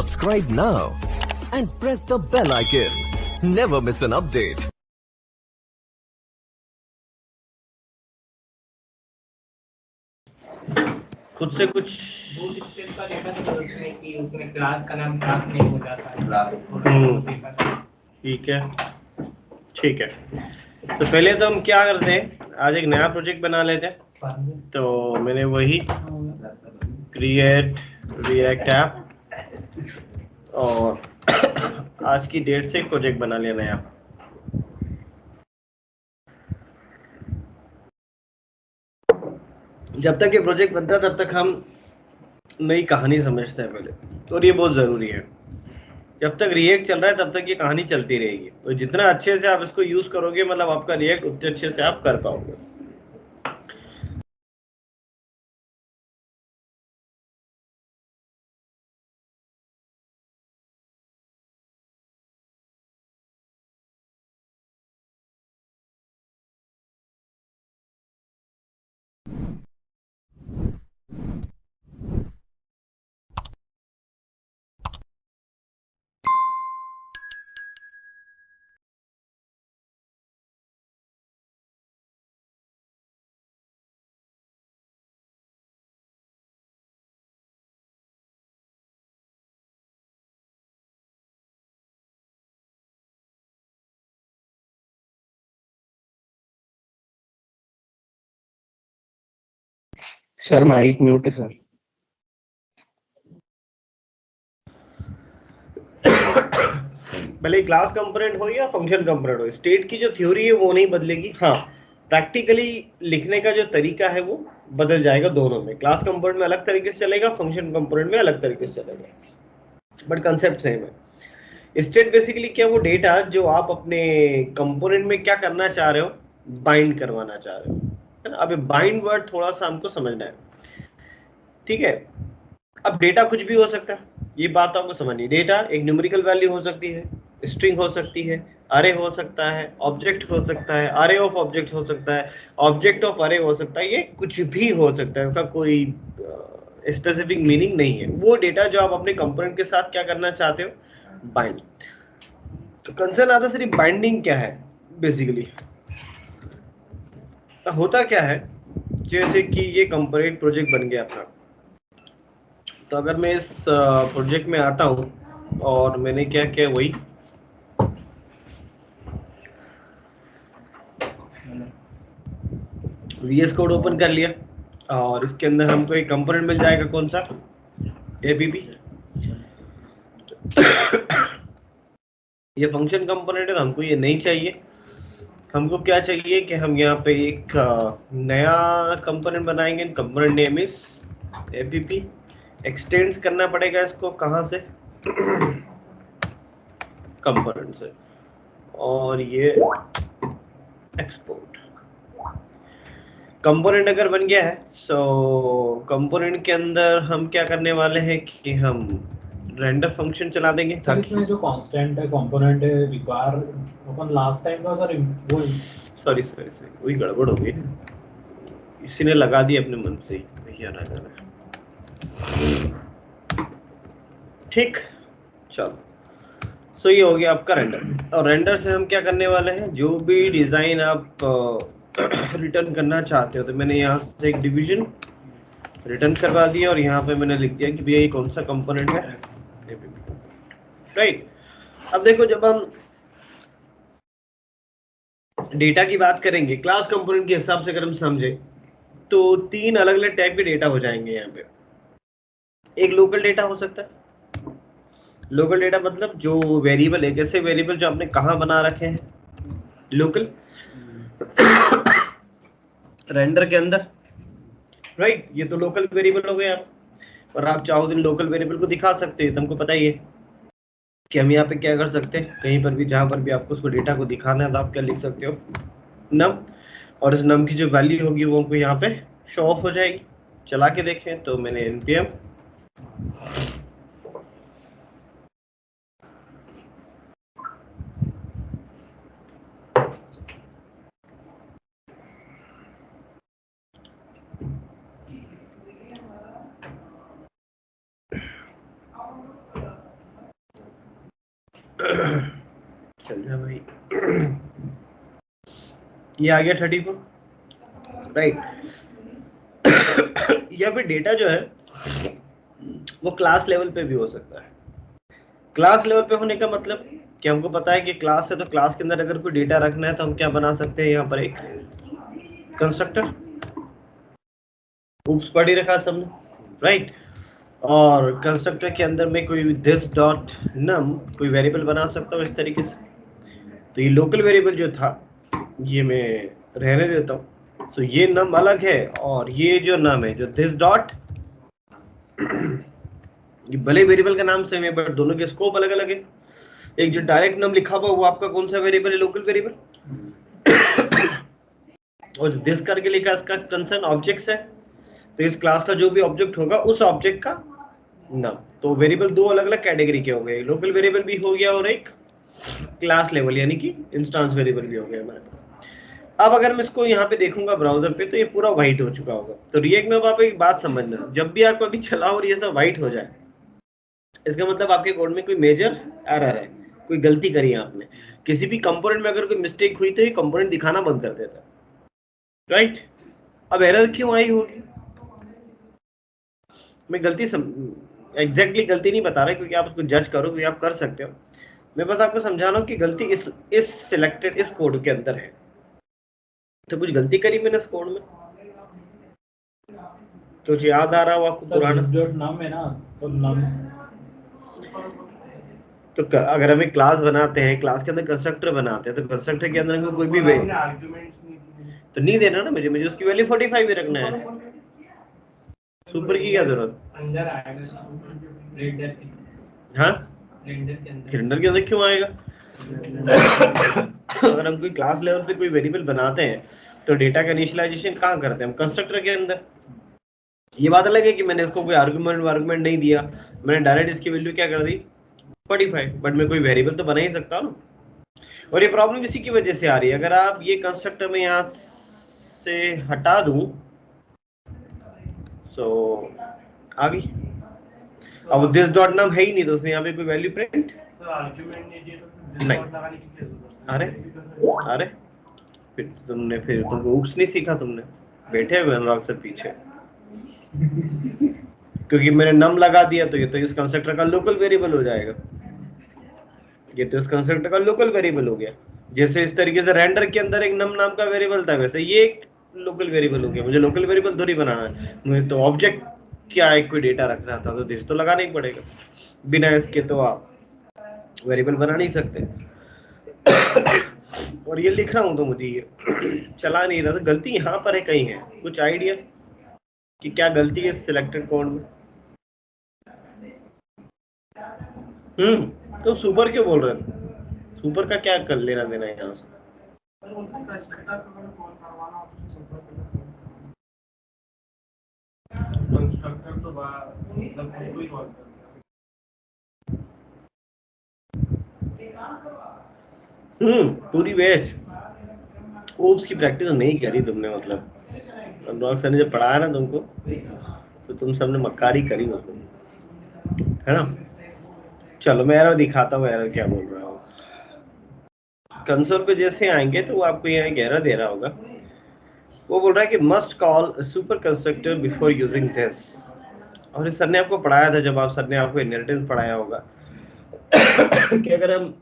Subscribe now and press the bell icon. Never miss an update. खुद से कुछ boot strap का देखा था उसमें कि उसमें क्लास का नाम क्लास नहीं हो जाता है। ठीक है, ठीक है। तो पहले तो हम क्या करते हैं, आज एक नया प्रोजेक्ट बना लेते हैं। तो मैंने वही क्रिएट रिएक्ट ऐप और आज की डेट से एक प्रोजेक्ट बना लिया नया। जब तक ये प्रोजेक्ट बनता है तब तक हम नई कहानी समझते हैं पहले, और ये बहुत ज़रूरी है। जब तक रिएक्ट चल रहा है तब तक ये कहानी चलती रहेगी, और जितना अच्छे से आप इसको यूज़ करोगे मतलब आपका रिएक्ट उतने अच्छे से आप कर पाओगे। सर माइक म्यूट है सर। भले क्लास कंपोनेंट हो या फंक्शन कंपोनेंट हो, स्टेट की जो थ्योरी है वो नहीं बदलेगी। हाँ, प्रैक्टिकली लिखने का जो तरीका है वो बदल जाएगा दोनों में। क्लास कंपोनेंट में अलग तरीके से चलेगा, फंक्शन कंपोनेंट में अलग तरीके से चलेगा, बट कंसेप्ट सेम है। स्टेट बेसिकली क्या, वो डेटा जो आप अपने कंपोनेंट में क्या करना चाह रहे हो, बाइंड करवाना चाह रहे हो, है ना। अब बाइंड वर्ड थोड़ा सा हमको समझना है, ठीक है। अब डेटा कुछ भी हो सकता है, ये बात आपको समझनी। डेटा एक न्यूमेरिकल वैल्यू हो सकती है, स्ट्रिंग हो सकती है, अरे हो सकता है, ऑब्जेक्ट हो सकता है, अरे ऑफ ऑब्जेक्ट हो सकता है, ऑब्जेक्ट ऑफ अरे हो सकता है, ये कुछ भी हो सकता है। उसका कोई स्पेसिफिक मीनिंग नहीं है। वो डेटा जो आप अपने कंपोनेंट के साथ क्या करना चाहते हो, बाइंड। तो कंसर्न आता सिर्फ बाइंडिंग क्या है बेसिकली। तो होता क्या है, जैसे कि ये कंपोनेंट प्रोजेक्ट बन गया अपना। तो अगर मैं इस प्रोजेक्ट में आता हूं और मैंने क्या किया, वही VS कोड ओपन कर लिया, और इसके अंदर हमको एक कंपोनेंट मिल जाएगा, कौन सा, APP। ये फंक्शन कंपोनेंट है, तो हमको ये नहीं चाहिए। हमको क्या चाहिए कि हम यहाँ पे एक नया कंपोनेंट बनाएंगे। Component name is APP। X tends करना पड़ेगा इसको, कहाँ से, कंपोनेंट से, और ये एक्सपोर्ट। कंपोनेंट अगर बन गया है, सो कंपोनेंट के अंदर हम क्या करने वाले हैं कि हम रेंडर फंक्शन चला देंगे। सर इसमें जो कांस्टेंट है कंपोनेंट है रिक्वायर अपन लास्ट टाइम का सर वो सॉरी वही गड़बड़ हो गई, इसी ने लगा दी अपने मन से ही भैया ना जाना। ठीक, चलो। सो ये हो गया आपका रेंडर, और रेंडर से हम क्या करने वाले हैं, जो भी डिजाइन आप रिटर्न करना चाहते हो। तो मैंने यहाँ से एक डिवीजन रिटर्न करवा दिया, और यहाँ पे मैंने लिख दिया कि भैया ये कौन सा कंपोनेंट है, राइट। अब देखो, जब हम डेटा की बात करेंगे क्लास कंपोनेंट के हिसाब से अगर हम समझे, तो तीन अलग अलग टाइप के डेटा हो जाएंगे यहाँ पे। एक लोकल डेटा हो सकता है। लोकल डेटा मतलब जो वेरिएबल है, कैसे वेरिएबल जो आपने कहाँ बना रखे हैं, लोकल रेंडर के अंदर, राइट। ये तो लोकल वेरिएबल हो गया। और आप चाहो तो लोकल वेरिएबल को दिखा सकते हैं। तुमको पता ही है कि हम यहाँ पे क्या कर सकते हैं, कहीं पर भी जहां पर भी आपको उसको डेटा को दिखाना है तो आप क्या लिख सकते हो, नम। और इस नम की जो वैल्यू होगी वो हमको यहाँ पे शो ऑफ हो जाएगी। चला के देखें तो मैंने npm चल जा भाई। ये आ गया 34, राइट। या फिर डेटा जो है वो क्लास लेवल पे भी हो सकता है। क्लास लेवल पे होने का मतलब कि हमको पता है कि क्लास है, तो क्लास के अंदर अगर कोई डेटा रखना है तो हम क्या बना सकते हैं, यहाँ पर एक कंस्ट्रक्टर। उप्स पढ़ ही रखा सबने, राइट। और कंस्ट्रक्टर के अंदर में कोई दिस डॉट नम कोई वेरिएबल बना सकता हूँ इस तरीके से। तो ये लोकल वेरिएबल जो था ये मैं रहने देता हूँ। तो ये नम अलग है और ये जो नम है जो दिस डॉट, ये भले वेरिएबल का नाम सेम है बट दोनों के स्कोप अलग अलग है। एक जो डायरेक्ट नम लिखा हुआ वो आपका कौन सा वेरिएबल है, लोकल वेरिएबल। और जो दिस करके लिखा है इसका कंसर्न ऑब्जेक्ट्स है। तो इस क्लास का जो भी ऑब्जेक्ट होगा उस ऑब्जेक्ट का नाम। तो वेरिएबल दो अलग अलग कैटेगरी के हो गए, लोकल वेरिएबल भी हो गया और एक क्लास लेवल यानी कि इंस्टेंस वेरिएबल भी हो गया हमारे पास। अब अगर मैं इसको यहाँ पे देखूंगा ब्राउजर पे तो ये पूरा व्हाइट हो चुका होगा। तो रिएक्ट में अब आप एक बात समझना, जब भी आप अभी चलाओ और ये सब व्हाइट हो जाए इसका मतलब आपके कोड में कोई मेजर एरर है, कोई गलती करी है आपने। किसी भी कंपोनेंट में अगर कोई मिस्टेक हुई तो ये कंपोनेंट दिखाना बंद कर देता है, राइट। अब एरर क्यों आई होगी, मैं गलती एग्जैक्टली गलती नहीं बता रहा क्योंकि आप उसको जज करो, क्योंकि आप कर सकते हो। मैं बस आपको समझा रहा हूँ कि गलती इस सिलेक्टेड इस कोड के अंदर है। तो कुछ गलती करी मैंने इस कोड में, तो याद आ रहा हो आपको पुराना नम है ना, तो नम तो अगर हम एक क्लास बनाते हैं, क्लास के अंदर कंस्ट्रक्टर बनाते हैं, तो कंस्ट्रक्टर के अंदर हमको कोई भी तो नहीं देना ना, मुझे उसकी वैल्यू 45 ही रखना है। सुपर की क्या जरूरत, अंदर आएगा रेंडर के, हाँ रेंडर के के अंदर अंदर क्यों आएगा। अगर हम कोई क्लास लेवल पे कोई वेरिएबल बनाते हैं तो डेटा का इनिशियलाइजेशन कहाँ करते हैं हम, कंस्ट्रक्टर के अंदर। ये बात अलग है कि मैंने इसको कोई आर्गुमेंट नहीं दिया, मैंने डायरेक्ट इसकी वैल्यू क्या कर दी 45, बट मैं कोई वेरिएबल तो बना ही सकता हूँ ना। और ये प्रॉब्लम इसी की वजह से आ रही है। अगर आप ये कंस्ट्रक्टर में यहाँ से हटा दूं तो आ गई। अब दिस डॉट नाम है ही नहीं तो उसने यहाँ पे कोई वैल्यू प्रिंट नहीं। अरे फिर तुमको ऊप्स नहीं सीखा, तुमने बैठे हुए अनुराग सर पीछे। क्योंकि मैंने नम लगा दिया तो ये तो इस कंस्ट्रक्टर का लोकल वेरिएबल हो जाएगा, ये तो इस कंस्ट्रक्टर का लोकल वेरिएबल हो गया। जैसे इस तरीके से रेंडर के अंदर एक नम नाम का वेरिएबल था, वैसे ये एक लोकल वेरिएबल हो गया। मुझे लोकल वेरिएबल थोड़ी बनाना है, मुझे तो ऑब्जेक्ट क्या है कोई डेटा रखना था तो दिस तो लगाना ही पड़ेगा, बिना इसके तो आप वेरिएबल बना नहीं सकते। और ये लिख रहा हूं तो मुझे ये चला नहीं रहा, तो गलती यहाँ पर है कहीं है। कुछ आइडिया कि क्या गलती है सिलेक्टेड कोड में। तो सुपर क्यों बोल रहे थे, सुपर का क्या कर लेना देना है यहाँ से। पूरी बैच ओप्स की प्रैक्टिस नहीं करी तुमने, मतलब अनुराग सर ने जब पढ़ाया ना तुमको तो तुम सबने मक्कारी करी मतलब, है ना। चलो मैं एरर दिखाता हूँ, एरर क्या बोल रहा हूँ। कंसोल पे जैसे आएंगे तो वो आपको यहाँ एक एरर दे रहा होगा। वो बोल रहा है कि must call super constructor before using this. और इस सर ने आपको पढ़ाया था, जब आप सर ने आपको इनहेरिटेंस पढ़ाया होगा कि अगर हम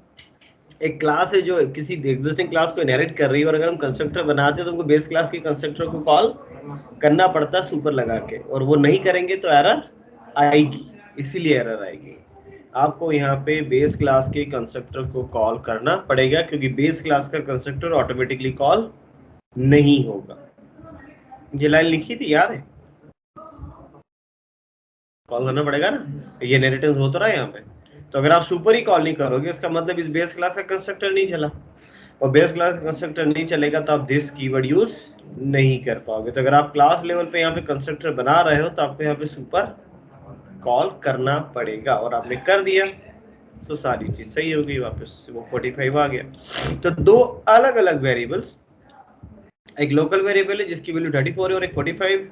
एक क्लास है जो किसी एग्जिस्टिंग क्लास को इनहेरिट कर रही है और अगर हम कंस्ट्रक्टर बनाते हैं तो उनको बेस क्लास के कंस्ट्रक्टर को कॉल करना पड़ता है सुपर लगा के, और वो नहीं करेंगे तो एरर आएगी। इसीलिए एरर आएगी। आपको यहाँ पे बेस क्लास के कंस्ट्रक्टर को कॉल करना पड़ेगा क्योंकि बेस क्लास का कंस्ट्रक्टर ऑटोमेटिकली कॉल नहीं होगा। ये लाइन लिखी थी याद है, कॉल करना पड़ेगा ना, ये इनहेरिटेंस होता रहा यहाँ पे। तो अगर आप सुपर ही कॉल नहीं करोगे इसका मतलब इस बेस क्लास का कंस्ट्रक्टर नहीं चला, और बेस क्लास का कंस्ट्रक्टर नहीं चलेगा तो आप दिस कीवर्ड यूज नहीं कर पाओगे। तो अगर आप क्लास लेवल पे यहाँ पे कंस्ट्रक्टर बना रहे हो तो आपको यहाँ पे सुपर कॉल करना पड़ेगा, और आपने कर दिया तो सारी चीज सही हो गई, वापस वो 45 आ गया। तो दो अलग अलग वेरिएबल्स, एक लोकल वेरिएबल है जिसकी वैल्यू 34 है और एक 45।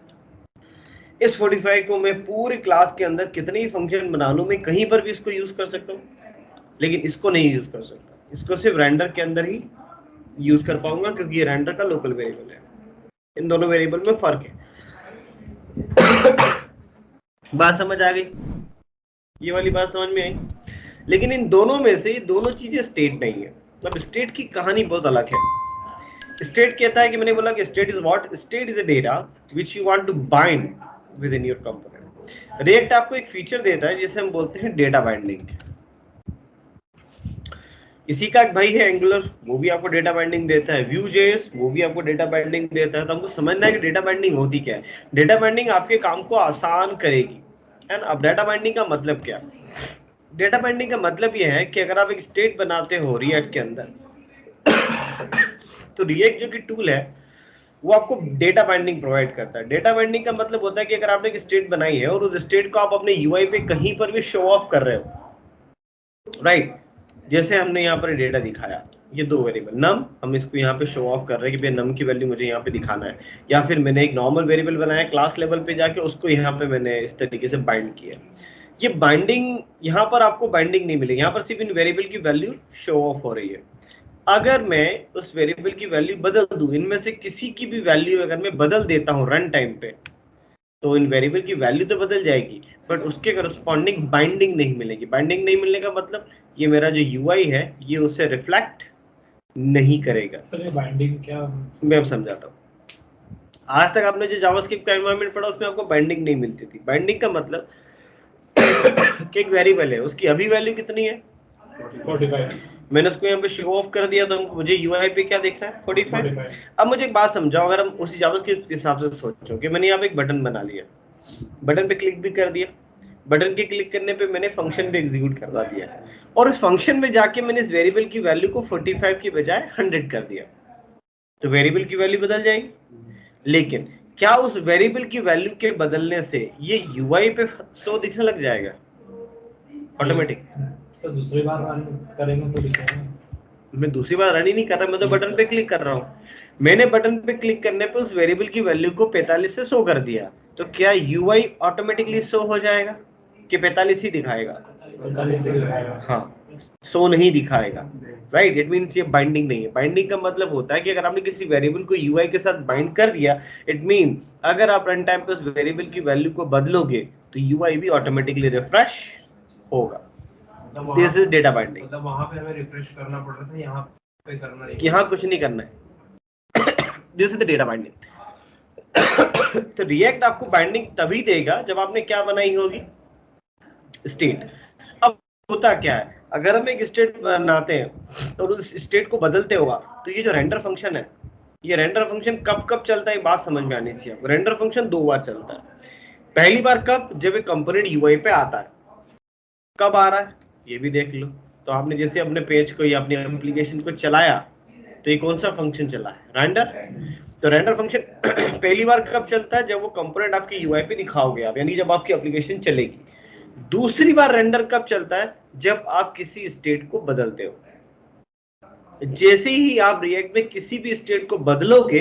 इस 45 को मैं पूरी क्लास के अंदर कितने ही फंक्शन बना लूं, मैं कहीं पर भी इसको यूज कर सकता हूँ। लेकिन इसको नहीं यूज कर सकता, इसको सिर्फ रेंडर के अंदर ही यूज कर पाऊंगा क्योंकि ये रेंडर का लोकल वेरिएबल है। इन दोनों वेरिएबल में फर्क है। बात समझ आ गई? ये वाली बात समझ में आई? लेकिन इन दोनों में से दोनों चीजें स्टेट नहीं है। मतलब स्टेट की कहानी बहुत अलग है। स्टेट कहता है कि मैंने बोला कि state is what? State is a data which you want to bind within your component. React आपको एक फीचर देता है जिसे हम बोलते हैं डेटा बाइंडिंग। इसी का एक भाई है एंगुलर, वो भी आपको डेटा बाइंडिंग देता है। Vue.js वो भी आपको डेटा बाइंडिंग देता है। तो हमको समझना है कि डेटा बाइंडिंग होती क्या है। डेटा बाइंडिंग आपके काम को आसान करेगी, है ना। अब डेटा बाइंडिंग का मतलब क्या है? डेटा बाइंडिंग का मतलब ये है कि अगर आप एक स्टेट बनाते हो रिएक्ट के अंदर, तो रिएक्ट जो कि टूल है वो आपको डेटा बाइंडिंग प्रोवाइड करता है। डेटा बाइंडिंग का मतलब होता है कि अगर आपने एक स्टेट बनाई है और उस स्टेट को आप अपने यूआई पे कहीं पर भी शो ऑफ कर रहे हो, राइट। जैसे हमने यहाँ पर डेटा दिखाया, ये दो वेरिएबल नम, हम इसको यहाँ पे शो ऑफ कर रहे हैं कि भैया नम की वैल्यू मुझे यहाँ पे दिखाना है। या फिर मैंने एक नॉर्मल वेरिएबल बनाया क्लास लेवल पे जाके, उसको यहाँ पे मैंने इस तरीके से बाइंड किया। ये बाइंडिंग, यहाँ पर आपको बाइंडिंग नहीं मिलेगी, यहाँ पर सिर्फ इन वेरिएबल की वैल्यू शो ऑफ हो रही है। अगर मैं उस वेरिएबल की वैल्यू बदल दूं, इनमें से किसी की भी वैल्यू अगर मैं बदल देता हूं रन टाइम पे, तो इन वेरिएबल की वैल्यू तो बदल जाएगी बट उसके करस्पॉन्डिंग बाइंडिंग नहीं मिलेगी। बाइंडिंग नहीं मिलने का मतलब ये मेरा जो यूआई है ये उसे रिफ्लेक्ट नहीं करेगा। सर ये बाइंडिंग क्या? मैं अब समझाता हूँ। आज तक आपने जो जावास्क्रिप्ट का एनवायरनमेंट पढ़ा उसमें आपको बाइंडिंग नहीं मिलती थी। बाइंडिंग का मतलब कि एक वेरिएबल है, उसकी अभी वैल्यू कितनी है? 45। मैंने उसको यहाँ पे शो ऑफ कर दिया, तो मुझे यूआई पे क्या देख रहा है? 45। अब मुझे एक बात समझाओ, अगर हम उसी जावास्क्रिप्ट के हिसाब से सोचो कि मैंने यहाँ पे एक बटन बना लिया, बटन पे क्लिक भी कर दिया, बटन के क्लिक करने पे मैंने फंक्शन भी एग्जीक्यूट करवा दिया, और उस फंक्शन में जाके मैंने इस वेरिएबल की वैल्यू को 45 की बजाय 100 कर दिया, तो वेरिएबल की वैल्यू बदल जाएगी। लेकिन क्या उस वेरिएबल की वैल्यू के बदलने से ये यूआई पे शो दिखने लग जाएगा ऑटोमेटिक? सर दूसरी बार रन करेंगे तो दिखेगा। मैं दूसरी बार रन ही नहीं कर रहा, मैं तो बटन पे क्लिक कर रहा हूँ। मैंने बटन पे क्लिक करने पे उस वेरिएबल की वैल्यू को 45 से शो कर दिया, तो क्या यूआई ऑटोमेटिकली शो हो जाएगा कि 45 ही दिखाएगा? 45 से दिखाएगा। हाँ, शो नहीं दिखाएगा, राइट। इट मीन्स ये बाइंडिंग नहीं है। बाइंडिंग का मतलब होता है कि अगर आपने किसी वेरिएबल को यूआई के साथ बाइंड कर दिया, इट मीन अगर आप रन टाइम पे उस वेरिएबल की वैल्यू को बदलोगे तो यूआई भी ऑटोमेटिकली रिफ्रेश होगा। This is data binding. मतलब वहां पे हमें रिफ्रेश करना पड़ रहा था, यहाँ पे करना नहीं, यहाँ कुछ नहीं करना है। This is the data binding. तो रिएक्ट आपको बाइंडिंग तभी देगा जब आपने क्या बनाई होगी? स्टेट। अब होता क्या है, अगर हम एक स्टेट बनाते हैं और उस स्टेट को बदलते हुआ, तो ये जो रेंडर फंक्शन है, ये रेंडर फंक्शन कब कब चलता है बात समझ में आनी चाहिए आपको। रेंडर फंक्शन दो बार चलता है। पहली बार कब? जब एक कंपोनेंट यूआई पे आता है। कब आ रहा है ये भी देख लो। तो आपने जैसे अपने पेज को या अपनी एप्लीकेशन को चलाया, तो ये कौन सा फंक्शन चला है? रेंडर। तो रेंडर फंक्शन पहली बार कब चलता है? जब वो कंपोनेंट आपके यूआई पे दिखाओगे आप, यानी जब आपकी एप्लीकेशन चलेगी। दूसरी बार रेंडर कब चलता है? जब आप किसी स्टेट को बदलते हो। जैसे ही आप रिएक्ट में किसी भी स्टेट को बदलोगे,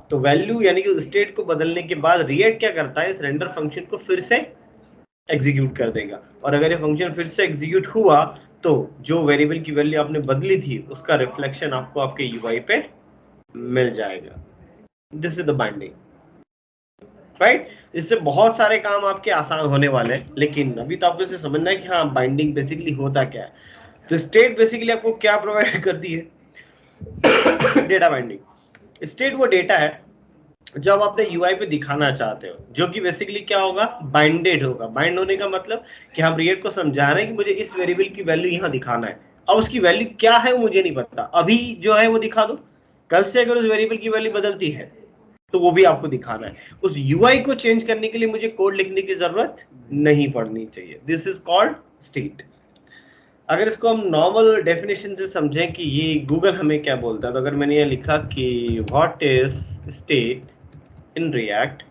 तो वैल्यू यानी कि स्टेट को बदलने के बाद रिएक्ट क्या करता है? इस रेंडर फंक्शन को फिर से एग्जीक्यूट कर देगा, और अगर ये फंक्शन फिर से एग्जीक्यूट हुआ तो जो वेरिएबल की वैल्यू आपने बदली थी उसका रिफ्लेक्शन आपको आपके यूआई पे मिल जाएगा। This is the binding, right. इससे बहुत सारे काम आपके आसान होने वाले हैं, लेकिन अभी तो आपको इसे समझना है कि हाँ बाइंडिंग बेसिकली होता क्या है। तो स्टेट बेसिकली आपको क्या प्रोवाइड करती है? Data binding. स्टेट वो डेटा है जो आप अपने यूआई पे दिखाना चाहते हो, जो कि बेसिकली क्या होगा? बाइंडेड होगा। बाइंड होने का मतलब कि हम रिएक्ट को समझा रहे हैं कि मुझे इस वेरिएबल की वैल्यू यहाँ दिखाना है। अब उसकी वैल्यू क्या है वो मुझे नहीं पता, अभी जो है वो दिखा दो। कल से अगर उस वेरिएबल की वैल्यू बदलती है तो वो भी आपको दिखाना है। उस यूआई को चेंज करने के लिए मुझे कोड लिखने की जरूरत नहीं पड़नी चाहिए। This is called state. अगर इसको हम नॉर्मल डेफिनेशन से समझें कि ये गूगल हमें क्या बोलता है, तो अगर मैंने ये लिखा कि what is state in React,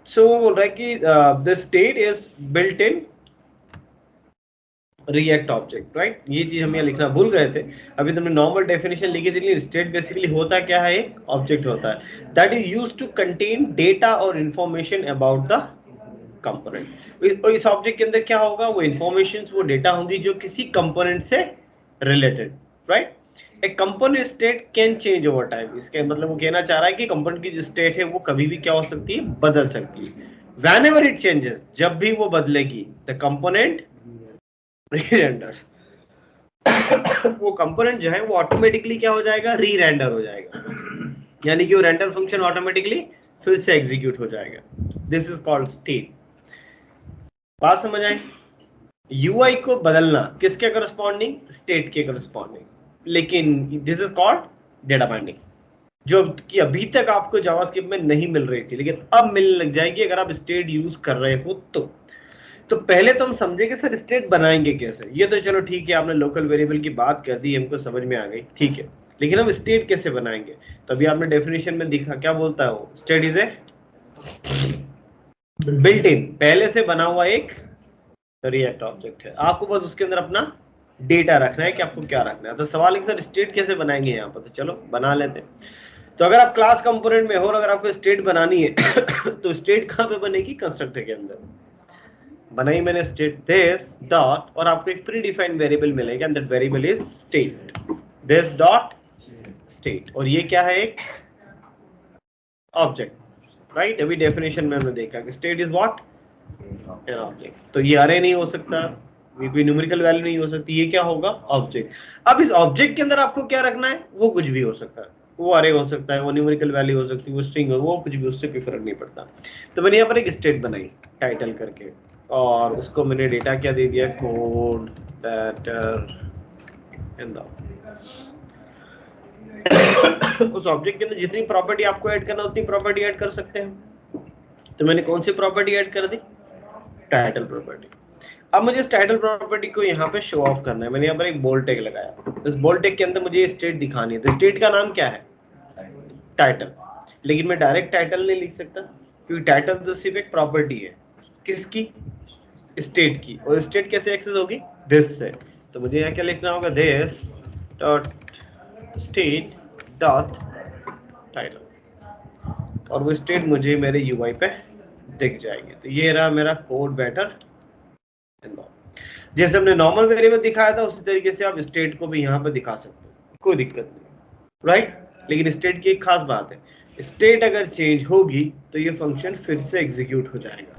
so वो बोल रहा है कि the state is built in React object, right. ये चीज हम यहाँ लिखना भूल गए थे, अभी तुमने नॉर्मल डेफिनेशन लिखी थी। स्टेट बेसिकली होता क्या है? एक ऑब्जेक्ट होता है that is used to contain data और इंफॉर्मेशन अबाउट द कंपोनेंट। इस ऑब्जेक्ट के अंदर क्या होगा, वो इंफॉर्मेशन, वो डेटा होंगी जो किसी कंपोनेंट से related, right. A component state can change over time, इसके मतलब वो कहना चाह रहा है कि कंपोनेंट की जो स्टेट है वो कभी भी क्या हो सकती है, बदल सकती है। whenever it changes, जब भी वो बदलेगी, द कंपोनेंट री-रेंडर, वो कंपोनेंट जो है वो ऑटोमेटिकली क्या हो जाएगा, री-रेंडर हो जाएगा, यानी कि वो रेंडर फंक्शन ऑटोमेटिकली फिर से एग्जीक्यूट हो जाएगा। This is called state. बात समझ आई? यूआई को बदलना किसके करस्पॉन्डिंग, स्टेट के करस्पॉन्डिंग, लेकिन this is called data binding, जो कि अभी तक आपको जावास्क्रिप्ट में नहीं मिल रही थी, लेकिन अब मिलने लग जाएगी अगर आप स्टेट यूज कर रहे हो तो पहले तो हम समझे कि सर स्टेट बनाएंगे कैसे। ये तो चलो ठीक है, आपने लोकल वेरिएबल की बात कर दी, हमको समझ में आ गई, ठीक है, लेकिन हम स्टेट कैसे बनाएंगे? तो अभी आपने डेफिनेशन में दिखा, क्या बोलता है वो, state is a built in, पहले से बना हुआ एक रिएक्ट ऑब्जेक्ट है, आपको बस उसके अंदर अपना डेटा रखना है कि आपको क्या रखना है। तो सवाल है सर स्टेट कैसे बनाएंगे यहाँ पर, तो चलो बना लेते हैं। तो अगर आप क्लास कंपोनेंट में हो और अगर आपको स्टेट बनानी है तो स्टेट कहाँ पे बनेगी, कंस्ट्रक्टर के अंदर बनाई मैंने स्टेट दिस डॉट, और आपको एक प्री डिफाइंड वेरिएबल मिलेगा and that variable is state, this dot state, और ये क्या है, एक ऑब्जेक्ट, राइट। अभी डेफिनेशन में हमने देखा कि state is what, an object. तो ये अरे नहीं हो सकता, ये कोई न्यूमेरिकल वैल्यू नहीं हो सकती, ये क्या होगा, ऑब्जेक्ट। अब इस ऑब्जेक्ट के अंदर आपको क्या रखना है, वो कुछ भी हो सकता है, वो अरे हो सकता है, वो न्यूमेरिकल वैल्यू हो सकती है, वो स्ट्रिंग हो, वो कुछ भी, उससे कोई फर्क नहीं पड़ता। तो मैंने यहाँ पर एक स्टेट बनाई टाइटल करके, और उसको मैंने डेटा क्या दे दिया, कोड पैटर्न एंड उस ऑब्जेक्ट के अंदर जितनी प्रॉपर्टी आपको ऐड करना उतनी प्रॉपर्टी ऐड कर सकते हैं। तो मैंने कौन सी प्रॉपर्टी ऐड कर दी, टाइटल प्रॉपर्टी। अब मुझे इस टाइटल प्रॉपर्टी को यहाँ पे शो ऑफ करना है, मैंने यहाँ पर एक बोल्ड टैग लगाया, इस बोल्ड टैग के अंदर मुझे स्टेट दिखानी है। तो स्टेट का नाम क्या है, टाइटल, लेकिन मैं डायरेक्ट टाइटल नहीं लिख सकता क्योंकि टाइटल तो सिर्फ एक प्रॉपर्टी है, किसकी, स्टेट की, और स्टेट कैसे एक्सेस होगी, दिस से। तो मुझे यहाँ क्या लिखना होगा, this dot state dot title, और वो स्टेट मुझे मेरे यूआई पे दिख जाएगी। तो ये रहा मेरा कोड बेटर। जैसे हमने नॉर्मल वेरिएबल दिखाया था उसी तरीके से आप स्टेट को भी यहाँ पे दिखा सकते हो, कोई दिक्कत नहीं, राइट। लेकिन स्टेट की एक खास बात है, स्टेट अगर चेंज होगी तो ये फंक्शन फिर से एग्जीक्यूट हो जाएगा,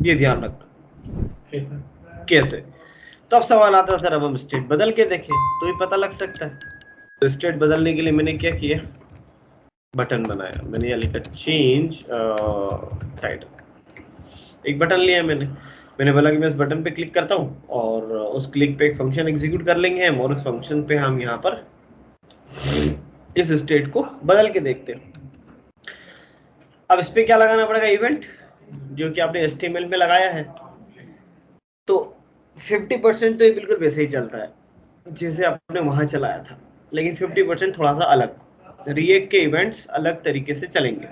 ये ध्यान रखना। कैसे? तो अब सवाल आता है सर अब हम स्टेट बदल के देखें तो ये पता लग सकता है। तो स्टेट बदलने के लिए मैंने क्या किया, बटन बनाया, मैंने यह लिखा चेंज टाइटल, एक बटन लिया मैंने बोला कि मैं इस बटन पे क्लिक करता हूँ और उस क्लिक पे एक फंक्शन एग्जीक्यूट कर लेंगे हम, और उस फंक्शन पे हम यहाँ पर इस स्टेट को बदल के देखते हैं। अब इस पे क्या लगाना पड़ेगा, इवेंट, जो कि आपने HTML में लगाया है। तो 50% तो ये बिल्कुल वैसे ही चलता है जैसे आपने वहां चलाया था, लेकिन 50% थोड़ा सा अलग, रिएक्ट के इवेंट्स अलग तरीके से चलेंगे।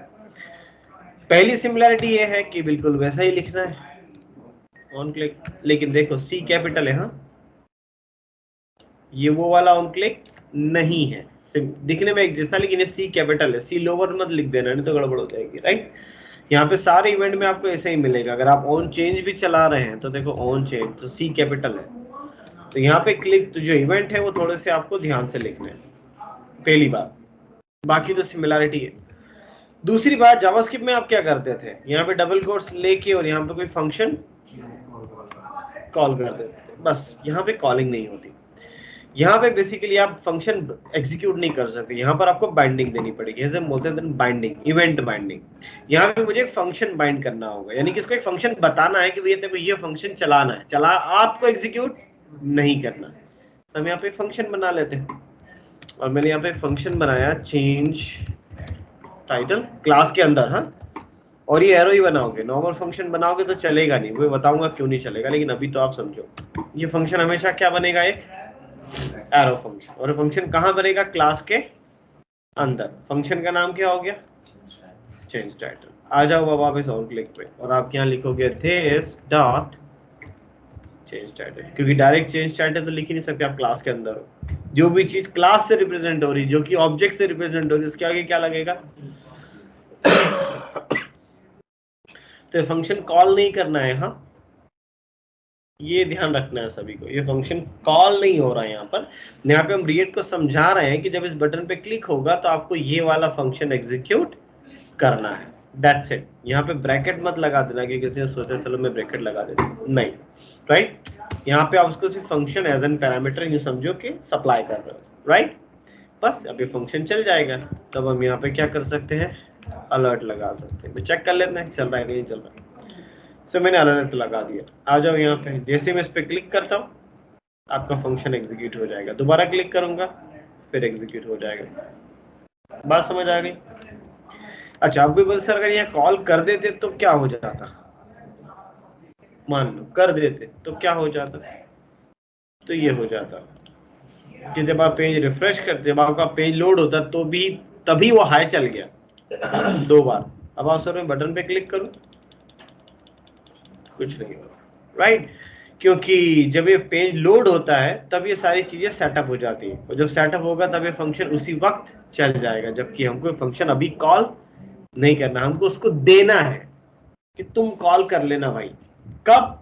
पहली सिमिलरिटी ये है कि बिल्कुल वैसा ही लिखना है ऑन क्लिक, लेकिन देखो सी कैपिटल है, हाँ, ये वो वाला ऑन क्लिक नहीं है, दिखने में एक जैसा, लेकिन ये सी कैपिटल है, सी लोअर मत लिख देना नहीं तो गड़बड़ हो जाएगी, राइट। यहाँ पे सारे इवेंट में आपको ऐसे ही मिलेगा। अगर आप ऑन चेंज भी चला रहे हैं तो देखो ऑन चेंज तो सी कैपिटल है, तो यहाँ पे क्लिक तो जो इवेंट है वो थोड़े से आपको ध्यान से लिखने हैं, पहली बात। बाकी तो सिमिलरिटी है। दूसरी बात, जावास्क्रिप्ट में आप क्या करते थे, यहाँ पे डबल कोट्स लेके और यहाँ पे कोई फंक्शन कॉल कर देते थे, बस यहाँ पे कॉलिंग नहीं होती। यहाँ पे बेसिकली आप फंक्शन एग्जीक्यूट नहीं कर सकते, यहाँ पर आपको बाइंडिंग देनी पड़ेगी, जैसे बोलते हैं बाइंडिंग, इवेंट बाइंडिंग। यहाँ पे मुझे एक फंक्शन बाइंड करना होगा, यानी कि इसको एक फंक्शन बताना है कि भैया देखो ये फंक्शन चलाना है, चला आपको एग्जीक्यूट नहीं करना। तो हम यहाँ पे फंक्शन बना लेते हैं, और मैंने यहाँ पे फंक्शन बनाया चेंज टाइटल क्लास के अंदर, हाँ, और ये एरो ही बनाओगे, नॉर्मल फंक्शन बनाओगे तो चलेगा नहीं, मैं बताऊंगा क्यों नहीं चलेगा, लेकिन अभी तो आप समझो। ये फंक्शन हमेशा क्या बनेगा, एक एरो फंक्शन, और फंक्शन कहाँ बनेगा, क्लास के अंदर। फंक्शन का नाम क्या हो गया, चेंज टाइटल। आ जाओ बाबा आप इस ऑन क्लिक पे, और आप यहाँ लिखोगे दिस डॉट चेंज टाइटल, क्योंकि डायरेक्ट चेंज टाइटल तो लिख ही नहीं सकते, आप क्लास के अंदर हो। जो भी चीज क्लास से रिप्रेजेंट हो रही, जो कि ऑब्जेक्ट से रिप्रेजेंट हो रही, उसके आगे क्या लगेगा। तो ये फंक्शन कॉल नहीं करना है। हाँ, ये ध्यान रखना है सभी को, ये फंक्शन कॉल नहीं हो रहा है यहाँ पर। यहाँ पे हम रिएक्ट को समझा रहे हैं कि जब इस बटन पे क्लिक होगा तो आपको ये वाला फंक्शन एग्जीक्यूट करना है, दैट्स इट। यहाँ पे ब्रैकेट मत लगा देना कि किसी ने सोचा चलो मैं ब्रैकेट लगा देता हूँ, नहीं, राइट। यहाँ पे आप उसको सिर्फ फंक्शन एज एन पैरामीटर यूं समझो कि सप्लाई कर रहे हो, राइट। बस अब ये फंक्शन चल जाएगा, तब हम यहाँ पे क्या कर सकते हैं, अलर्ट लगा सकते हैं। चेक कर लेते हैं चल रहा है कि नहीं चल रहा है। सो मैंने अलर्ट लगा दिया। आ जाओ यहाँ पे, जैसे मैं इस पे क्लिक करता हूँ आपका फंक्शन एग्जीक्यूट हो जाएगा, दोबारा क्लिक करूंगा फिर एग्जीक्यूट हो जाएगा। बात समझ आ गई? अच्छा, आप भी बोल सर अगर यहाँ कॉल कर देते तो क्या हो जाता, मान लो कर देते तो क्या हो जाता, तो ये हो जाता कि जब आप पेज रिफ्रेश करते, जब आपका पेज लोड होता तो भी तभी वो हाई चल गया 2 बार। अब आप सर मैं बटन पे क्लिक करूं कुछ नहीं होगा, राइट, क्योंकि जब ये पेज लोड होता है तब ये सारी चीजें सेटअप हो जाती है, और जब सेटअप होगा तब ये फंक्शन उसी वक्त चल जाएगा, जबकि हमको फंक्शन अभी कॉल नहीं करना, हमको उसको देना है कि तुम कॉल कर लेना भाई। कब?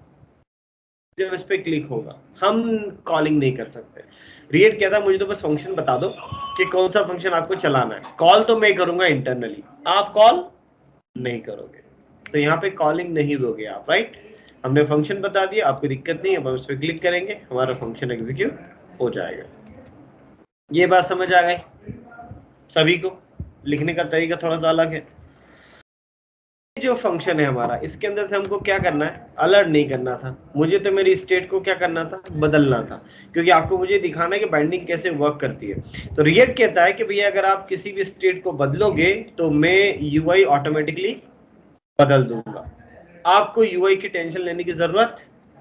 जब इस पे क्लिक होगा, हम कॉलिंग नहीं कर सकते। रिएक्ट कहता है मुझे तो बस फंक्शन बता दो कि कौन सा फंक्शन आपको चलाना है, कॉल तो मैं करूंगा इंटरनली, आप कॉल नहीं करोगे, तो यहाँ पे कॉलिंग नहीं दोगे आप, राइट। हमने फंक्शन बता दिया, आपको दिक्कत नहीं है, अब हम उस पर क्लिक करेंगे हमारा फंक्शन एग्जीक्यूट हो जाएगा। ये बात समझ आ गई सभी को? लिखने का तरीका थोड़ा सा अलग है। जो फंक्शन है हमारा, इसके अंदर से हमको क्या करना है, अलर्ट नहीं करना था, मुझे तो मेरी स्टेट को क्या करना था, बदलना था, क्योंकि आपको मुझे दिखाना है कि बाइंडिंग कैसे वर्क करती है। तो रिएक्ट कहता है कि भैया अगर आप किसी भी स्टेट को बदलोगे तो मैं यूआई ऑटोमेटिकली बदल दूंगा, आपको यूआई की टेंशन लेने की जरूरत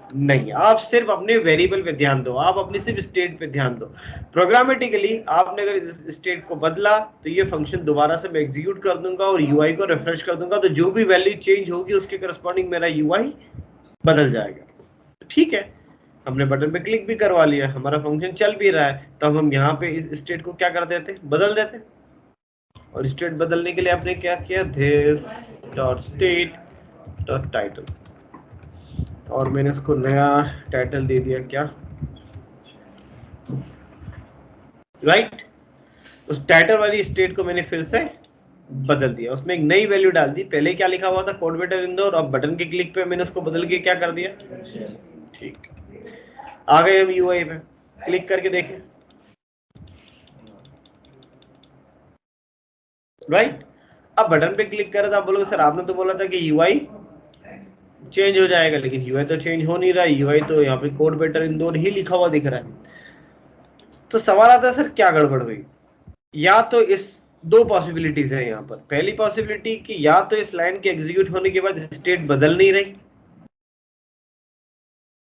नहीं, आप सिर्फ अपने वेरिएबल पे ध्यान दो, आप अपनी सिर्फ स्टेट पे ध्यान दो। प्रोग्रामेटिकली आपने अगर इस स्टेट को बदला तो ये फंक्शन दोबारा से मैं एग्जीक्यूट कर दूंगा और यूआई को रिफ्रेश कर दूंगा, तो जो भी वैल्यू चेंज होगी उसके करस्पॉन्डिंग मेरा यूआई बदल जाएगा। ठीक है, हमने बटन पे क्लिक भी करवा लिया, हमारा फंक्शन चल भी रहा है, तो हम यहाँ पे इस स्टेट को क्या कर देते, बदल देते। और स्टेट बदलने के लिए आपने क्या किया, this dot state dot title, और मैंने इसको नया टाइटल दे दिया क्या, राइट। उस टाइटल वाली स्टेट को मैंने फिर से बदल दिया, उसमें एक नई वैल्यू डाल दी। पहले क्या लिखा हुआ था, कोडवेटर इंदौर, अब बटन के क्लिक पे मैंने उसको बदल के क्या कर दिया, ठीक। आ गए हम यूआई पे, क्लिक करके देखें, राइट। अब बटन पे क्लिक करें तो आप बोलोगे सर आपने तो बोला था कि यूआई चेंज हो जाएगा, लेकिन यूआई तो चेंज हो नहीं रहा है, यूआई तो यहाँ पे कोडवेटर इंदौर ही लिखा हुआ दिख रहा है। तो सवाल आता है सर क्या गड़बड़ हुई? या तो इस दो पॉसिबिलिटीज है यहाँ पर। पहली पॉसिबिलिटी कि या तो इस लाइन के एग्जीक्यूट होने के बाद स्टेट बदल नहीं रही,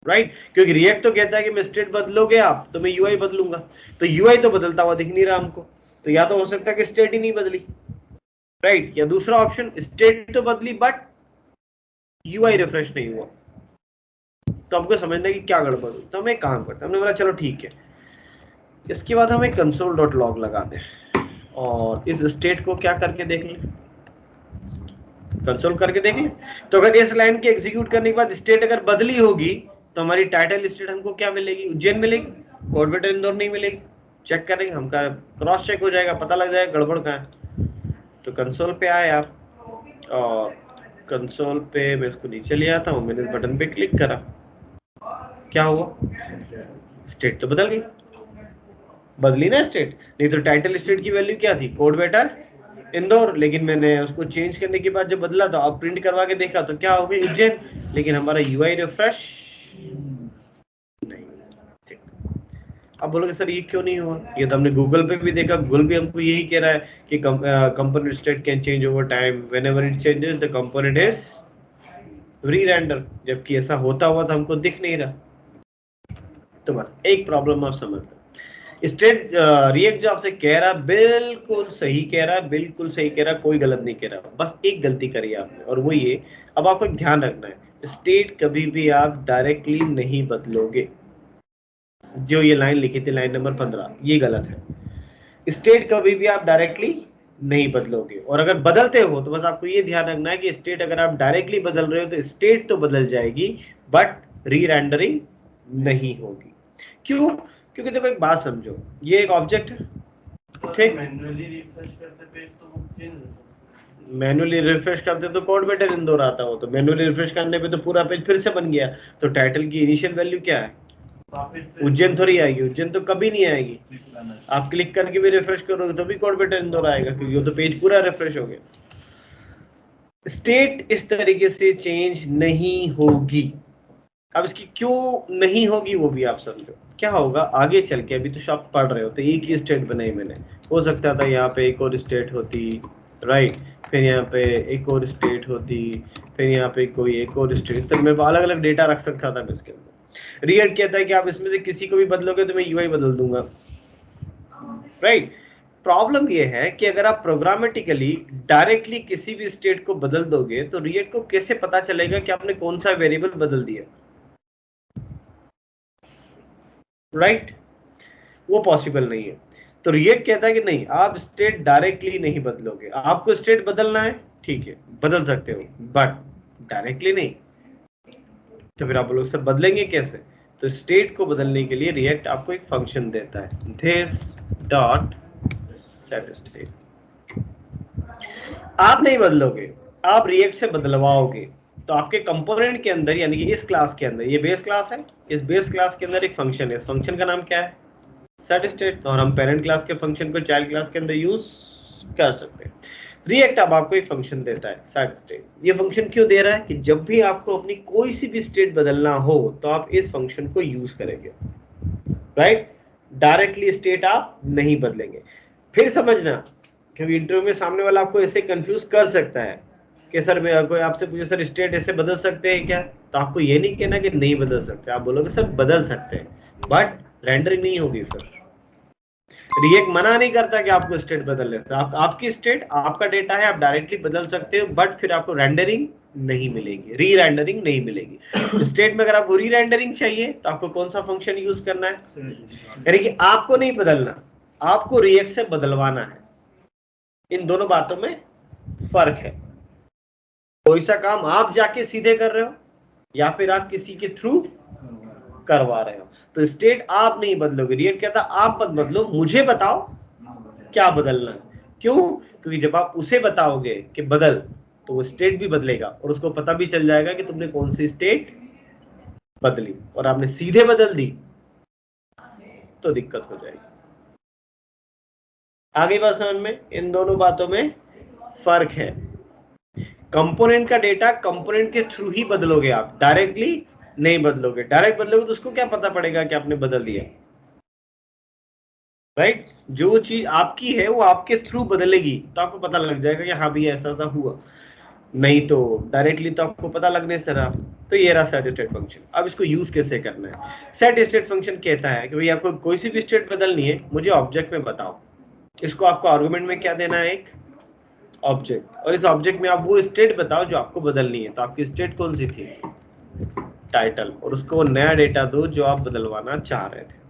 राइट, क्योंकि रिएक्ट तो कहता है कि मैं स्टेट बदलोगे आप तो मैं यूआई बदलूंगा, तो यूआई तो बदलता हुआ दिख नहीं रहा हमको, तो या तो हो सकता है कि स्टेट ही नहीं बदली, राइट, या दूसरा ऑप्शन स्टेट तो बदली बट यूआई रिफ्रेश नहीं हुआ। तो हमको समझना है कि क्या गड़बड़ हुई, तो हम एक काम करते हैं, हमने बोला चलो ठीक है, इसके बाद हम एक कंसोल डॉट लॉग लगा दें और इस स्टेट को क्या करके देख लें, कंसोल करके देख लें। तो अगर इस लाइन के एग्जीक्यूट करने के बाद स्टेट अगर बदली होगी तो हमारी टाइटल स्टेट हमको क्या मिलेगी, उज्जैन मिलेगी, कोडवेटर इंदौर नहीं मिलेगी। चेक करेंगे, हमका क्रॉस चेक हो जाएगा, पता लग जाएगा गड़बड़ कहाँ है। तो कंसोल पे आए आप, और कंसोल पे मैं इसको नीचे ले आता हूँ, मैंने इस बटन पे क्लिक करा, क्या हुआ, स्टेट तो बदल गई, बदली ना स्टेट, नहीं तो टाइटल स्टेट की वैल्यू क्या थी, कोडवेटर इंदौर, लेकिन मैंने उसको चेंज करने के बाद जब बदला तो अब प्रिंट करवा के देखा तो क्या हो गई, उज्जैन, लेकिन हमारा यूआई रिफ्रेश नहीं। ठीक, अब बोलोगे सर ये क्यों नहीं हुआ, ये तो हमने गूगल पे भी देखा, गूगल भी हमको यही कह रहा है कि component state can change over time, whenever it changes the component is rerender, जबकि ऐसा होता हुआ तो हमको दिख नहीं रहा। तो बस एक प्रॉब्लम आप समझ लो, स्टेट रिएक्ट जो आपसे कह रहा बिल्कुल सही कह रहा है, बिल्कुल सही कह रहा है, कोई गलत नहीं कह रहा, बस एक गलती करी आपने, और वो ये, अब आपको एक ध्यान रखना है, स्टेट कभी भी आप डायरेक्टली नहीं बदलोगे। जो ये लाइन लिखी थी लाइन नंबर 15, ये गलत है, स्टेट कभी भी आप डायरेक्टली नहीं बदलोगे। और अगर बदलते हो तो बस आपको ये ध्यान रखना है कि स्टेट अगर आप डायरेक्टली बदल रहे हो तो स्टेट तो बदल जाएगी बट री रेंडरिंग नहीं होगी। क्यों? क्योंकि देखो एक बात समझो, ये एक ऑब्जेक्ट है, ठीक, मैन्युअली रिफ्रेश करते पेज तो वो चेंज हो जाता मैनुअली रिफ्रेश करते तो कोड बेटर इंदौर आता हो, तो मैनुअली रिफ्रेश करने पे तो पूरा पेज फिर से बन गया। तो टाइटल की इनिशियल वैल्यू क्या है? है। वापस से उज्जैन थोड़ी आएगी, उज्जैन तो कभी नहीं आएगी। आप क्लिक करके भी रिफ्रेश करोगे तो भी कोड बेटर इंदौर आएगा, क्योंकि वो तो पेज पूरा रिफ्रेश हो गया। स्टेट इस तरीके से चेंज नहीं होगी। अब इसकी क्यों नहीं होगी वो भी आप समझो। क्या होगा आगे चल के, अभी तो आप पढ़ रहे हो तो एक ही स्टेट बनाई मैंने, हो सकता था यहाँ पे एक और स्टेट होती, राइट, फिर यहाँ पे एक और स्टेट होती, फिर यहाँ पे कोई एक और स्टेट, तो मैं अलग अलग डेटा रख सकता था मैं इसके अंदर। रिएक्ट कहता है कि आप इसमें से किसी को भी बदलोगे तो मैं यूआई बदल दूंगा, राइट। प्रॉब्लम ये है कि अगर आप प्रोग्रामेटिकली डायरेक्टली किसी भी स्टेट को बदल दोगे तो रिएक्ट को कैसे पता चलेगा कि आपने कौन सा वेरिएबल बदल दिया, राइट, वो पॉसिबल नहीं है। तो रिएक्ट कहता है कि नहीं, आप स्टेट डायरेक्टली नहीं बदलोगे, आपको स्टेट बदलना है ठीक है बदल सकते हो बट डायरेक्टली नहीं। तो फिर आप लोग सब बदलेंगे कैसे? तो स्टेट को बदलने के लिए रिएक्ट आपको एक फंक्शन देता है, this डॉट सेट स्टेट। आप नहीं बदलोगे, आप रिएक्ट से बदलवाओगे। तो आपके कंपोनेंट के अंदर, यानी कि इस क्लास के अंदर, ये बेस क्लास है, इस बेस क्लास के अंदर एक फंक्शन है, इस फंक्शन का नाम क्या है? Set state. और हम पेरेंट क्लास के फंक्शन को चाइल्ड क्लास के अंदर यूज कर सकते हैं। रिएक्ट अब आपको एक फंक्शन देता है सेट स्टेट। ये फंक्शन क्यों दे रहा है? कि जब भी आपको अपनी कोई सी भी स्टेट बदलना हो तो आप इस फंक्शन को यूज करेंगे, राइट। डायरेक्टली स्टेट आप नहीं बदलेंगे। फिर समझना, क्योंकि इंटरव्यू में सामने वाला आपको ऐसे कंफ्यूज कर सकता है कि सर मैं कोई आपसे पूछे सर स्टेट ऐसे बदल सकते हैं क्या, तो आपको ये नहीं कहना कि नहीं बदल सकते, आप बोलोगे सर बदल सकते हैं बट रेंडरिंग नहीं होगी। फिर रिएक्ट मना नहीं करता कि आपको स्टेट बदलने से, आपकी स्टेट आपका डेटा है, आप डायरेक्टली बदल सकते हो बट फिर आपको रेंडरिंग नहीं मिलेगी, री रेंडरिंग नहीं मिलेगी। स्टेट में अगर आपको री रेंडरिंग चाहिए तो आपको कौन सा फंक्शन यूज करना है? यानी कि आपको नहीं बदलना, आपको रिएक्ट से बदलवाना है। इन दोनों बातों में फर्क है। कोई सा काम आप जाके सीधे कर रहे हो या फिर आप किसी के थ्रू करवा रहे हो। तो स्टेट आप नहीं बदलोगे, रिएक्ट कहता आप मत बदलो, मुझे बताओ क्या बदलना है। क्यों? क्योंकि जब आप उसे बताओगे कि बदल, तो वो स्टेट भी बदलेगा और उसको पता भी चल जाएगा कि तुमने कौन सी स्टेट बदली। और आपने सीधे बदल दी तो दिक्कत हो जाएगी। आगे बात समझ में? इन दोनों बातों में फर्क है। कंपोनेंट का डेटा कंपोनेंट के थ्रू ही बदलोगे आप, डायरेक्टली नहीं बदलोगे। डायरेक्ट बदलोगे तो उसको क्या पता पड़ेगा कि आपने बदल दिया, राइट। जो चीज आपकी है वो आपके थ्रू बदलेगी तो आपको पता लग जाएगा कि हाँ भैया ऐसा ऐसा हुआ, नहीं तो डायरेक्टली तो आपको पता लगने से रहा। तो ये रहा सेट स्टेट फंक्शन। अब इसको यूज कैसे करना है? सेट स्टेट फंक्शन कहता है कि भाई आपको कोई सी भी स्टेट बदलनी है, मुझे ऑब्जेक्ट में बताओ। इसको आपको आर्गुमेंट में क्या देना है? एक ऑब्जेक्ट। और इस ऑब्जेक्ट में आप वो स्टेट बताओ जो आपको बदलनी है। तो आपकी स्टेट कौन सी थी? टाइटल। और उसको नया डेटा दो जो आप बदलवाना चाह रहे थे।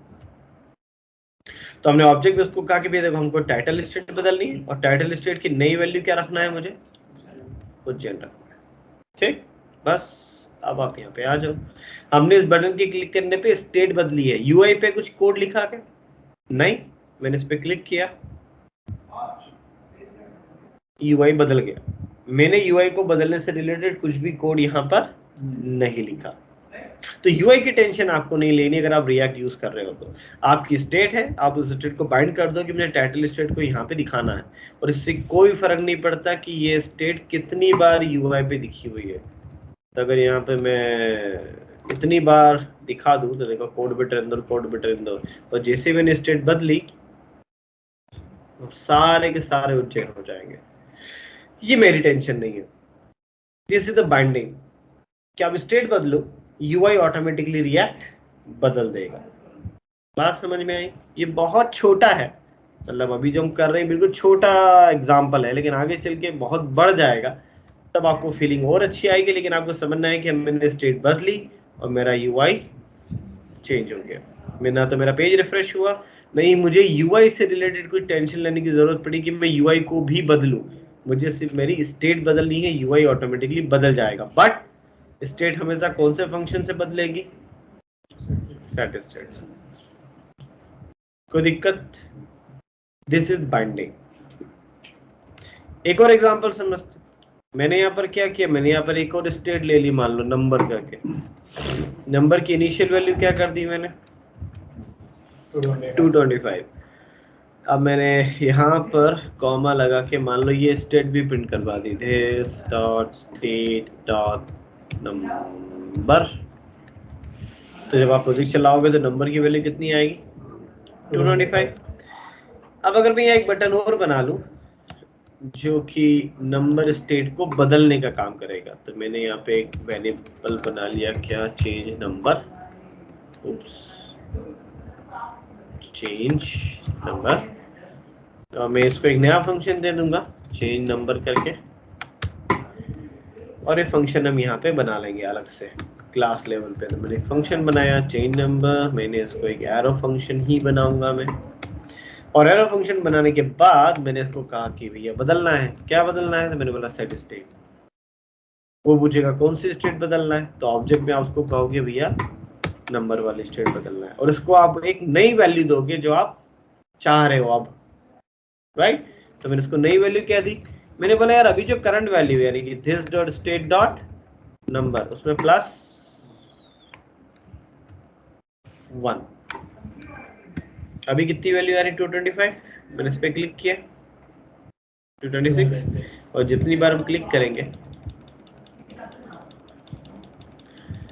तो हमने ऑब्जेक्ट में उसको कहा कि देखो हमको टाइटल स्टेट बदलनी है और टाइटल स्टेट की नई वैल्यू क्या रखना है? मुझे उज्जैन रखना है, ठीक। बस अब आप यहाँ पे आ जाओ। हमने इस बटन के क्लिक करने पे स्टेट बदली है। यूआई पे कुछ कोड लिखा क्या? नहीं, मैंने इस पे क्लिक किया, यूआई बदल गया। मैंने यूआई को बदलने से रिलेटेड कुछ भी कोड यहाँ पर नहीं लिखा। तो यूआई की टेंशन आपको नहीं लेनी अगर आप रिएक्ट यूज कर रहे हो तो। आपकी स्टेट है, आप उस स्टेट को बाइंड कर दो कि मुझे टाइटल स्टेट को यहाँ पे दिखाना है, और इससे कोई फर्क नहीं पड़ता कि ये स्टेट कितनी बार यूआई पे दिखी हुई है। तो अगर यहाँ पे मैं इतनी बार दिखा दूं तो देखो code bitter Indore, code bitter Indore, और जैसे मैंने स्टेट बदली सारे के सारे उज्जैन हो जाएंगे। ये मेरी टेंशन नहीं है। दिस इज द बाइंडिंग कि आप स्टेट बदलो, यूआई ऑटोमेटिकली रिएक्ट बदल देगा। बात समझ में आई? ये बहुत छोटा है, मतलब अभी जो हम कर रहे हैं बिल्कुल छोटा एग्जांपल है, लेकिन आगे चल के बहुत बढ़ जाएगा, तब आपको फीलिंग और अच्छी आएगी। लेकिन आपको समझना है कि मैंने स्टेट बदली और मेरा यूआई चेंज हो गया। ना तो मेरा पेज रिफ्रेश हुआ, नहीं, मुझे यूआई से रिलेटेड कोई टेंशन लेने की जरूरत पड़ी कि मैं यूआई को भी बदलूं, मुझे सिर्फ मेरी स्टेट बदलनी है, यूआई ऑटोमेटिकली बदल जाएगा। बट स्टेट हमेशा कौन से फंक्शन से बदलेगी? सेट स्टेट से। कोई दिक्कत? This is binding. एक और एग्जांपल समझते। मैंने यहाँ पर क्या किया, मैंने यहाँ पर एक और स्टेट ले ली, मान लो नंबर करके। नंबर की इनिशियल वैल्यू क्या कर दी मैंने? 225। अब मैंने यहाँ पर कॉमा लगा के मान लो ये स्टेट भी प्रिंट करवा दी, this dot state dot number. तो जब आप प्रोजेक्ट चलाओगे तो नंबर की वैल्यू कितनी आएगी? 225। अब अगर मैं यहाँ एक बटन और बना लूं जो कि नंबर स्टेट को बदलने का काम करेगा, तो मैंने यहाँ पे एक वेरिएबल बना लिया, क्या? Change number. Oops, change number. तो मैं इसको एक नया फंक्शन दे दूंगा, चेंज नंबर करके, और ये फंक्शन हम यहाँ पे बना लेंगे अलग से क्लास लेवल पे। तो मैंने एक फंक्शन बनाया चेंज नंबर, मैंने इसको एक एरो फंक्शन ही बनाऊंगा मैं। और एरो फंक्शन बनाने के बाद मैंने इसको कहा कि भैया बदलना है, क्या बदलना है? तो मैंने बोला सेट स्टेट। वो पूछेगा कौन सी स्टेट बदलना है, तो ऑब्जेक्ट में आप उसको कहोगे भैया नंबर वाली स्टेट बदलना है, और इसको आप एक नई वैल्यू दोगे जो आप चाह रहे हो अब, राइट? तो मैंने इसको नई वैल्यू क्या दी? मैंने बोला यार अभी जो करंट वैल्यू है यानी कि this dot state dot number, उसमें प्लस 1। अभी कितनी वैल्यू आ रही? 225। मैंने इस पे क्लिक किया, 226, और जितनी बार हम क्लिक करेंगे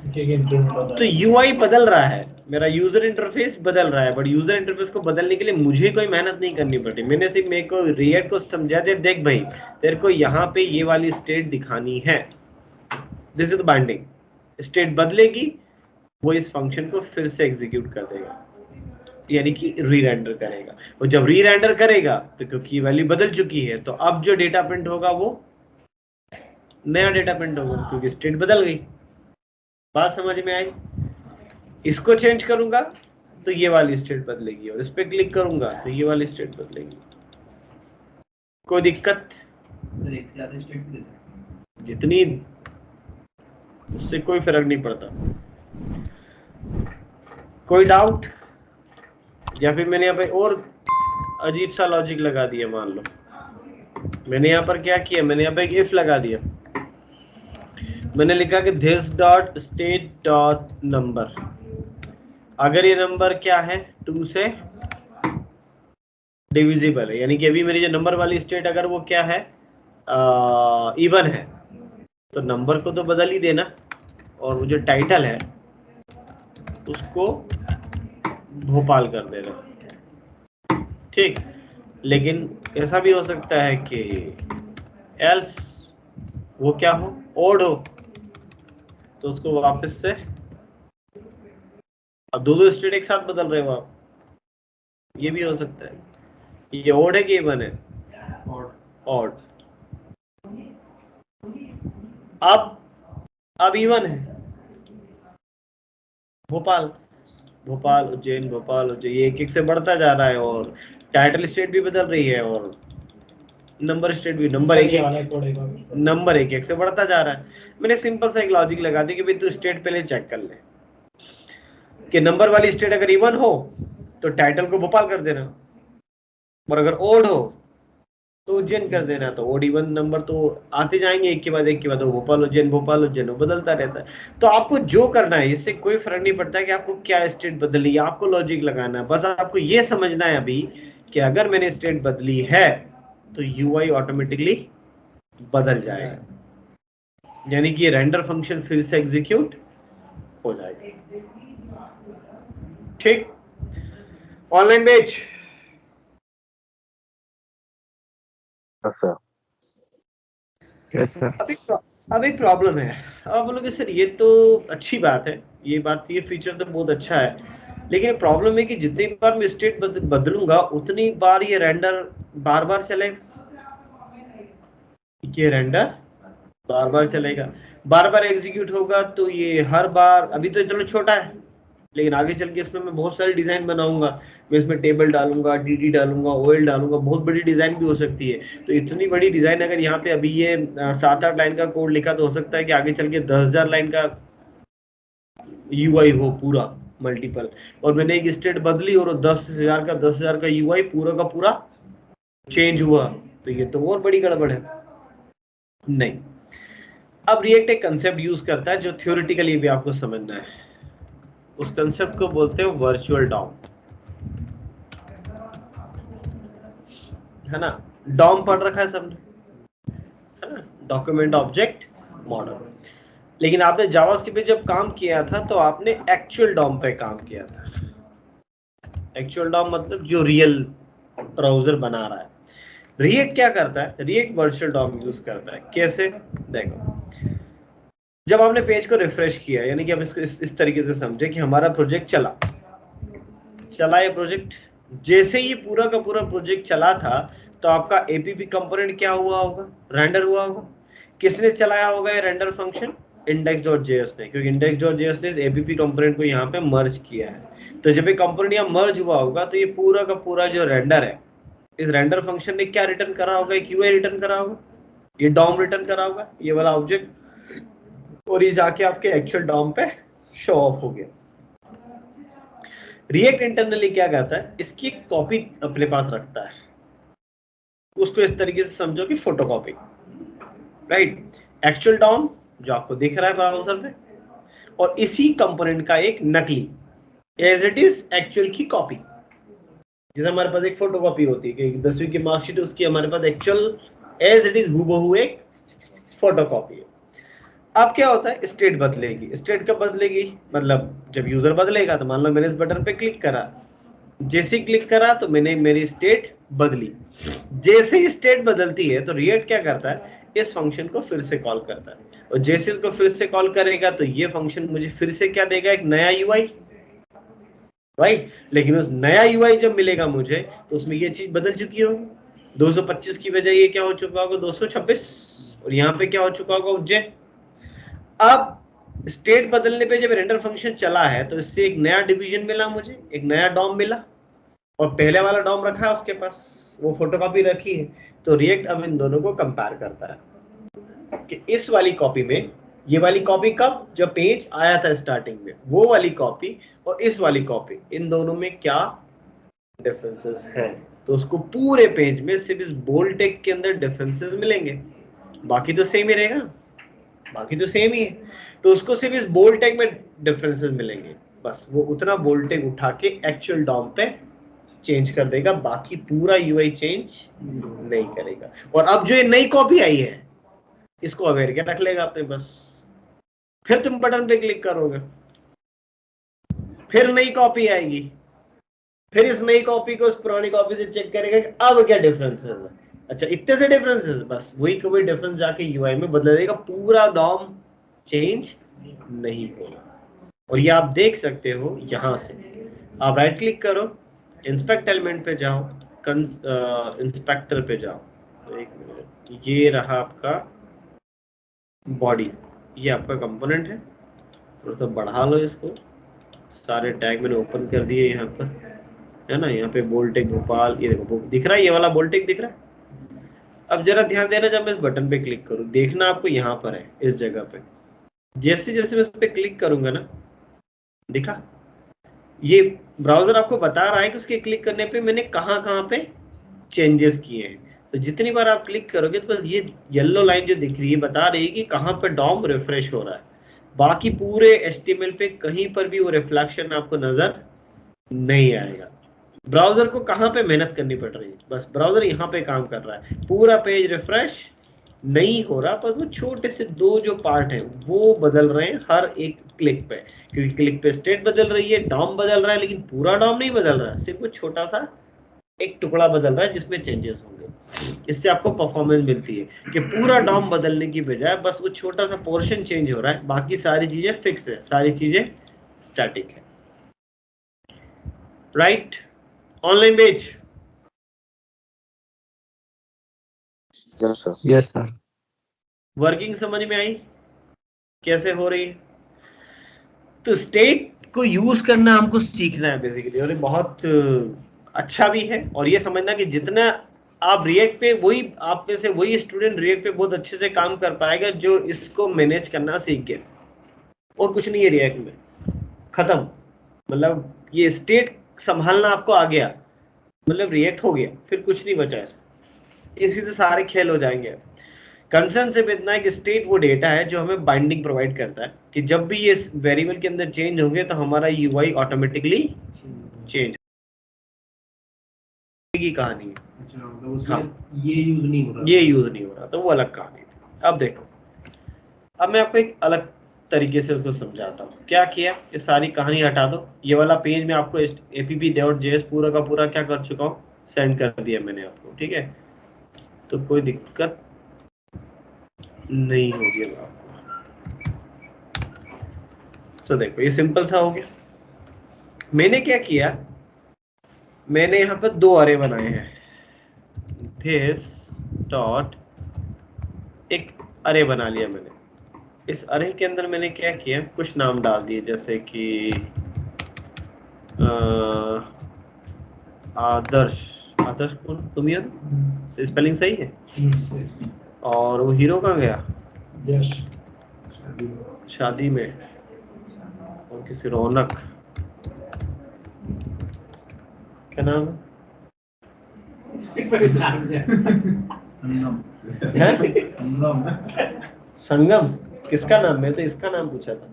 तो यूआई बदल रहा है, मेरा यूजर इंटरफेस बदल रहा है। बट यूजर इंटरफेस को बदलने के लिए मुझे कोई मेहनत नहीं करनी पड़ी, मैंने सिर्फ मेरे को रिएक्ट को समझा दिया, देख भाई तेरे को यहाँ पे ये वाली स्टेट दिखानी है, this is the binding. State बदलेगी, वो इस फंक्शन को फिर से एग्जीक्यूट कर देगा, यानी कि री-रेंडर करेगा। और जब री-रेंडर करेगा तो क्योंकि वैल्यू बदल चुकी है, तो अब जो डेटा प्रिंट होगा वो नया डेटा प्रिंट होगा, क्योंकि स्टेट बदल गई। बात समझ में आई? इसको चेंज करूंगा तो ये वाली स्टेट बदलेगी, और इस पे क्लिक करूंगा तो ये वाली स्टेट बदलेगी। कोई दिक्कत? जितनी, उससे कोई फर्क नहीं पड़ता। कोई डाउट? या फिर मैंने यहाँ पे और अजीब सा लॉजिक लगा दिया। मान लो मैंने यहाँ पर क्या किया, मैंने यहाँ पे एक इफ लगा दिया, मैंने लिखा कि this dot state dot number, अगर ये नंबर क्या है 2 से डिविजिबल है, यानी कि अभी मेरी जो नंबर वाली स्टेट अगर वो क्या है इवन है, तो नंबर को तो बदल ही देना, और वो जो टाइटल है उसको भोपाल कर देना, ठीक? लेकिन ऐसा भी हो सकता है कि एल्स वो क्या हो, ओड हो, तो उसको वापस से, अब दो स्टेट एक साथ बदल रहे हो आप, ये भी हो सकता है। ये ओड है कि इवन है? ओड। अब इवन है, भोपाल भोपाल उज्जैन, भोपाल उज्जैन, ये एक एक से बढ़ता जा रहा है, और टाइटल स्टेट भी बदल रही है, और नंबर स्टेट भी, नंबर एक एक से बढ़ता जा रहा है। मैंने सिंपल सा एक लॉजिक लगा दी कि भाई तू स्टेट पहले चेक कर ले कि नंबर वाली स्टेट अगर इवन हो तो टाइटल को भोपाल कर देना, और अगर ओड हो तो उज्जैन कर देना। तो ओड इवन नंबर तो आते जाएंगे एक के बाद एक के बाद, भोपाल उज्जैन वो बदलता रहता है। तो आपको जो करना है, इससे कोई फर्क नहीं पड़ता कि आपको क्या स्टेट बदलनी है, आपको लॉजिक लगाना है। बस आपको ये समझना है अभी कि अगर मैंने स्टेट बदली है तो यूआई ऑटोमेटिकली बदल जाएगा, यानी कि रेंडर फंक्शन फिर से एग्जीक्यूट हो जाएगा, ठीक? ऑनलाइन बेच अब एक प्रॉब्लम है। अब बोलोगे सर ये तो अच्छी बात है, ये फीचर तो बहुत अच्छा है, लेकिन प्रॉब्लम है कि जितनी बार मैं स्टेट बदलूंगा उतनी बार ये रेंडर बार बार चलेगा, ये रेंडर बार बार चलेगा, बार बार एग्जीक्यूट होगा, तो ये हर बार, अभी तो चलो छोटा है, लेकिन आगे चल के इसमें मैं बहुत सारी डिजाइन बनाऊंगा, मैं इसमें टेबल डालूंगा, डीडी डालूंगा, ओएल डालूंगा, बहुत बड़ी डिजाइन भी हो सकती है। तो इतनी बड़ी डिजाइन अगर यहाँ पे अभी ये 7-8 लाइन का कोड लिखा तो हो सकता है कि आगे चल के 10,000 लाइन का यूआई हो पूरा मल्टीपल, और मैंने एक स्टेट बदली और 10,000 का यूआई पूरा का पूरा चेंज हुआ, तो ये तो और बड़ी गड़बड़ है। नहीं, अब रिएक्ट एक कंसेप्ट यूज करता है जो थ्योरेटिकली भी आपको समझना है। उस कंसेप्ट को बोलते हैं वर्चुअल डॉम, है ना। डॉम पढ़ रखा है सबने, है ना, डॉक्यूमेंट ऑब्जेक्ट मॉडल। लेकिन आपने जावास्क्रिप्ट पे जब काम किया था तो आपने एक्चुअल डॉम पे काम किया था। एक्चुअल डॉम मतलब जो रियल ब्राउजर बना रहा है। रिएक्ट क्या करता है, रिएक्ट वर्चुअल डॉम यूज करता है। कैसे, देखो, जब आपने पेज को रिफ्रेश किया, यानी कि आप इसको इस तरीके से समझे कि हमारा प्रोजेक्ट चला ये प्रोजेक्ट, जैसे ही पूरा का पूरा प्रोजेक्ट चला था तो आपका एपीपी कंपोनेंट क्या हुआ होगा, रेंडर हुआ होगा। किसने चलाया होगा ये रेंडर फंक्शन, index.js ने, क्योंकि index.js ने एपीपी कंपोनेंट को यहाँ पे मर्ज किया है। तो जब ये कंपोनेंट यहाँ मर्ज हुआ होगा तो ये पूरा का पूरा जो रेंडर है, इस रेंडर फंक्शन ने क्या रिटर्न करा होगा, एक यूआई रिटर्न करा होगा, ये डॉम रिटर्न करा होगा, ये वाला ऑब्जेक्ट, और ये जाके आपके एक्चुअल डॉम पे शो ऑफ हो गया। रिएक्ट इंटरनली क्या करता है, इसकी कॉपी अपने पास रखता है। उसको इस तरीके से समझो कि फोटोकॉपी, राइट। एक्चुअल डॉम जो आपको दिख रहा है ब्राउजर पे, और इसी कंपोनेंट का एक नकली एज इट इज एक्चुअल की कॉपी। जैसे हमारे पास एक फोटोकॉपी होती है कि 10वीं की मार्कशीट, उसकी हमारे पास एक्चुअल एज इट इज हूबहू एक फोटोकॉपी है। अब क्या होता है, स्टेट बदलेगी। स्टेट कब बदलेगी, मतलब जब यूजर बदलेगा। तो मान लो मैंने इस बटन पे क्लिक करा, जैसे ही क्लिक करा तो मैंने मेरी स्टेट बदली। जैसे ही स्टेट बदलती है तो रिएक्ट क्या करता है, इस फंक्शन को फिर से कॉल करता है, और जैसे इसको फिर से कॉल करेगा तो ये फंक्शन मुझे फिर से क्या देगा, एक नया यूआई, राइट। लेकिन उस नया यूआई जब मिलेगा मुझे तो उसमें ये चीज बदल चुकी होगी। 225 की बजाय ये क्या हो चुका होगा, 226, और यहाँ पे क्या हो चुका होगा, उज्जैन। अब स्टेट बदलने पे जब रेंडर फंक्शन चला है तो इससे एक नया डिवीजन मिला मुझे, एक नया डॉम मिला, और पहले वाला डॉम रखा है उसके पास, वो फोटोकॉपी रखी है। तो रिएक्ट अब इन दोनों को कंपेयर करता है कि इस वाली कॉपी में, ये वाली कॉपी कब, जब पेज आया था स्टार्टिंग में, वो वाली कॉपी और इस वाली कॉपी, इन दोनों में क्या डिफरेंसेस हैं। तो उसको पूरे पेज में सिर्फ इस बोल्ड टेक्स्ट के अंदर डिफरेंसेस मिलेंगे, बाकी तो सेम ही रहेगा, बाकी तो सेम ही है। तो उसको सिर्फ इस बोल्ड टैग में डिफरेंसेस मिलेंगे, बस वो उतना बोल्ड टैग उठा के एक्चुअल डॉम पे चेंज कर देगा, बाकी पूरा यूआई चेंज नहीं करेगा। और अब जो ये नई कॉपी आई है, इसको अवेयर के रख लेगा अपने बस। फिर तुम बटन पे क्लिक करोगे, फिर नई कॉपी आएगी, फिर इस नई कॉपी को उस पुरानी कॉपी से चेक करेगा कि अब क्या डिफरेंसेस है। अच्छा, इतने से डिफरेंसेस, बस वही का वही डिफरेंस जाके यूआई में बदल देगा, पूरा डॉम चेंज नहीं होगा। और ये आप देख सकते हो यहां से। आप राइट क्लिक करो, इंस्पेक्ट एलिमेंट पे जाओ, इंस्पेक्टर पे जाओ, तो एक मिनट, ये रहा आपका बॉडी, ये आपका कंपोनेंट है। थोड़ा सा बढ़ा लो इसको, सारे टैग मैंने ओपन कर दिए यहाँ पर, है ना। यहाँ पे बोल्टेक भोपाल, ये देखो दिख रहा है, ये वाला बोल्टेक दिख रहा है। अब जरा ध्यान देना, जब मैं इस बटन पे क्लिक करूँ, देखना आपको यहाँ पर है इस जगह पे, जैसे जैसे मैं इस पे क्लिक करूंगा ना, दिखा, ये ब्राउजर आपको बता रहा है कि उसके क्लिक करने पे मैंने कहाँ पे चेंजेस किए हैं। तो जितनी बार आप क्लिक करोगे तो ये येलो लाइन जो दिख रही है बता रही है कि कहाँ पर डॉम रिफ्रेश हो रहा है। बाकी पूरे एचटीएमएल पे कहीं पर भी वो रिफ्लेक्शन आपको नजर नहीं आएगा। ब्राउजर को कहाँ पे मेहनत करनी पड़ रही है, बस ब्राउजर यहाँ पे काम कर रहा है, पूरा पेज रिफ्रेश नहीं हो रहा, पर वो छोटे से दो जो पार्ट हैं वो बदल रहे हैं हर एक क्लिक पे, क्योंकि क्लिक पे स्टेट बदल रही है, डॉम बदल रहा है, लेकिन पूरा डॉम नहीं बदल रहा है, सिर्फ वो छोटा सा एक टुकड़ा बदल रहा है जिसमें चेंजेस होंगे। इससे आपको परफॉर्मेंस मिलती है कि पूरा डॉम बदलने की बजाय बस वो छोटा सा पोर्शन चेंज हो रहा है, बाकी सारी चीजें फिक्स है, सारी चीजें स्टैटिक है, right. Online page, yes sir. Working समझ में आई कैसे हो रही है। तो स्टेट को यूज करना हमको सीखना है बेसिकली, और ये बहुत अच्छा भी है। और ये समझना कि जितना आप रिएक्ट पे, वही आप में से वही स्टूडेंट रिएक्ट पे बहुत अच्छे से काम कर पाएगा जो इसको मैनेज करना सीख गया। और कुछ नहीं है रिएक्ट में, खत्म। मतलब ये स्टेट संभालना आपको आ गया, मतलब रिएक्ट हो गया, फिर कुछ नहीं बचा इसमें, इसी से सारे खेल हो जाएंगे। कंसर्न सिर्फ इतना है कि स्टेट वो डेटा है जो हमें बाइंडिंग प्रोवाइड करता है कि जब भी ये वेरिएबल के अंदर चेंज होंगे तो हमारा यूआई ऑटोमेटिकली चेंज की कहानी है। अच्छा, तो उसमें हाँ। ये यूज नहीं हो रहा। ये यूज नहीं हो रहा, तो वो अलग कहानी थी। अब देखो, अब मैं आपको एक अलग तरीके से उसको समझाता हूँ। क्या किया, ये सारी कहानी हटा दो, ये वाला पेज में आपको app.js पूरा का पूरा क्या कर चुका हूँ, सेंड कर दिया मैंने आपको, ठीक है। तो कोई दिक्कत नहीं होगी अब आपको। तो देखो ये सिंपल सा हो गया। मैंने क्या किया, मैंने यहाँ पर दो अरे बनाए हैं। this डॉट एक अरे बना लिया मैंने। इस अरे के अंदर मैंने क्या किया, कुछ नाम डाल दिए, जैसे कि आदर्श। आदर्श कौन, तुम ही हो ना? स्पेलिंग सही है। और वो हीरो कहाँ गया, यश शादी में। और किसी रौनक, क्या नाम है? संगम। किसका नाम, मैं तो इसका नाम पूछा था।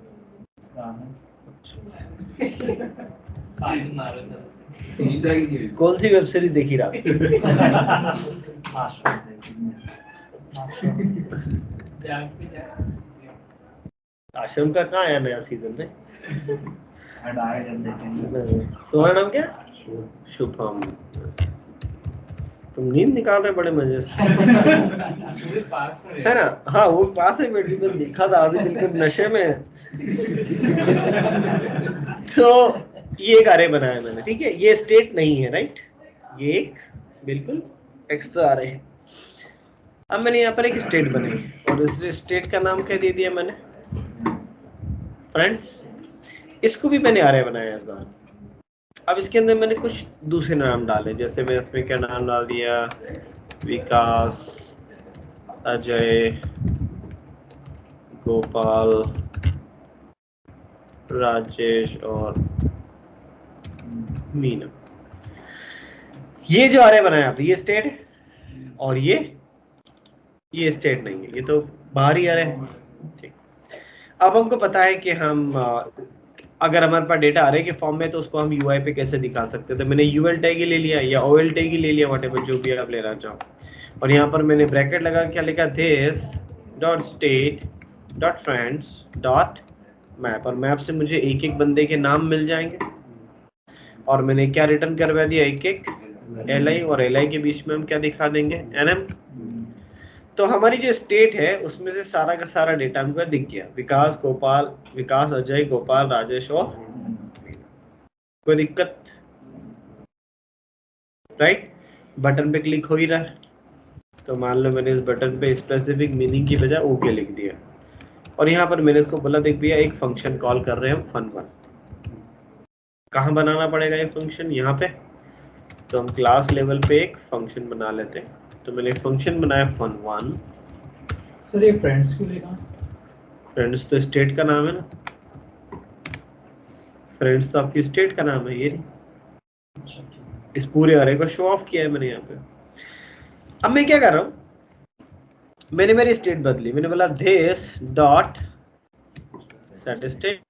कौन सी वेब सीरीज देखी रहा? आश्रम का कहाँ आया नया सीजन में? तुम्हारा नाम क्या? शुभम। तुम नींद निकाल रहे बड़े मजे से, है ना? हाँ, वो पास में बैठी, मैंने देखा था, आदमी बिल्कुल नशे में है। तो ये एक अरे बनाया मैंने, ठीक है। ये स्टेट नहीं है, राइट, ये एक बिल्कुल एक्स्ट्रा अरे है। अब मैंने यहाँ पर एक स्टेट बनाई और इस स्टेट का नाम क्या दे दिया मैंने, फ्रेंड्स। इसको भी मैंने अरे बनाया इस बार। अब इसके अंदर मैंने कुछ दूसरे नाम डाले, जैसे मैं इसमें क्या नाम डाल दिया, विकास, अजय, गोपाल, राजेश और मीना। ये जो अरे बनाया आपने, ये स्टेट है, और ये स्टेट नहीं है, ये तो बाहरी अरे है, ठीक। अब हमको पता है कि हम अगर हमारे पास डेटा अरे के फॉर्म में, तो उसको हम यूआई पे कैसे दिखा सकते हैं। तो मैंने यूएल टैग ही ले लिया या ओएल टैग ही ले लिया, व्हाटएवर जो भी आप लेना चाहो। और यहाँ पर मैंने ब्रैकेट लगा, क्या लिखा, this dot state dot friends dot map. और मैप से मुझे एक एक बंदे के नाम मिल जाएंगे। और मैंने क्या रिटर्न करवा दिया, एक एक एल और एल के बीच में हम क्या दिखा देंगे, एनएम। तो हमारी जो स्टेट है उसमें से सारा का सारा डेटा हमको दिख गया, विकास, गोपाल, विकास, अजय, गोपाल, राजेश और कोई दिक्कत, राइट। बटन पे क्लिक हो ही रहा है, तो मान लो मैंने इस बटन पे स्पेसिफिक मीनिंग की बजाय ओके लिख दिया। और यहाँ पर मैंने इसको बोला, देख भैया एक फंक्शन कॉल कर रहे हैं हम fun1। कहाँ बनाना पड़ेगा ये फंक्शन, यहाँ पे। तो हम क्लास लेवल पे एक फंक्शन बना लेते हैं। तो मैंने एक फंक्शन बनाया fun1। सर ये फ्रेंड्स क्यों लेगा? फ्रेंड्स तो स्टेट का नाम है ना, फ्रेंड्स तो आपकी स्टेट का नाम है। ये इस पूरे अरे को शो ऑफ किया है मैंने यहाँ पे। अब मैं क्या कर रहा हूँ, मैंने मेरी स्टेट बदली। मैंने बोला this डॉट सेट स्टेट।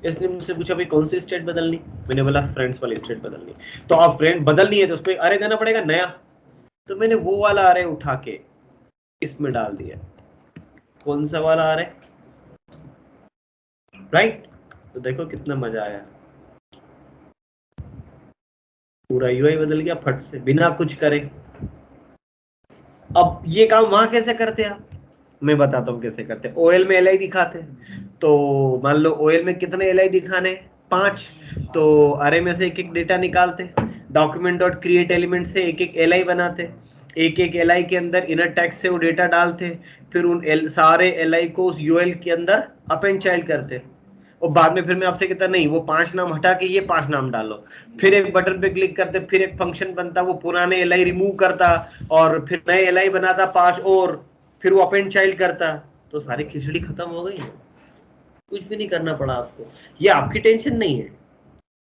इसने मुझसे पूछा भाई कौन सी स्टेट बदलनी, मैंने बोला फ्रेंड्स वाली स्टेट बदलनी। तो आप फ्रेंड बदलनी है तो उस पर अरे देना पड़ेगा नया। तो मैंने वो वाला अरे उठा के इसमें डाल दिया। कौन सा वाला अरे, राइट। तो देखो कितना मजा आया, पूरा यूआई बदल गया फट से, बिना कुछ करे। अब ये काम वहां कैसे करते हैं आप, मैं बताता हूँ कैसे करते हैं। ओएल में एलआई दिखाते हैं, तो मान लो ओएल में कितने एलआई दिखाने, 5। तो अरे में से एक एक डेटा निकालते, डॉक्यूमेंट डॉट क्रिएट एलिमेंट से एक एक एलआई बनाते, एक एक एलआई के अंदर इनर टैग से वो डेटा डालते, फिर उन सारे एलआई को उस यूएल के अंदर अप एंड चाइल्ड करते। और बाद में फिर मैं आपसे कहता नहीं वो 5 नाम हटा के ये 5 नाम डालो, फिर एक बटन पे क्लिक करते फिर एक फंक्शन बनता, वो पुराने एल आई रिमूव करता और फिर नए एल आई बनाता 5 और फिर वो अपेंड चाइल्ड करता, तो सारी खिचड़ी खत्म हो गई। कुछ भी नहीं करना पड़ा आपको, ये आपकी टेंशन नहीं है।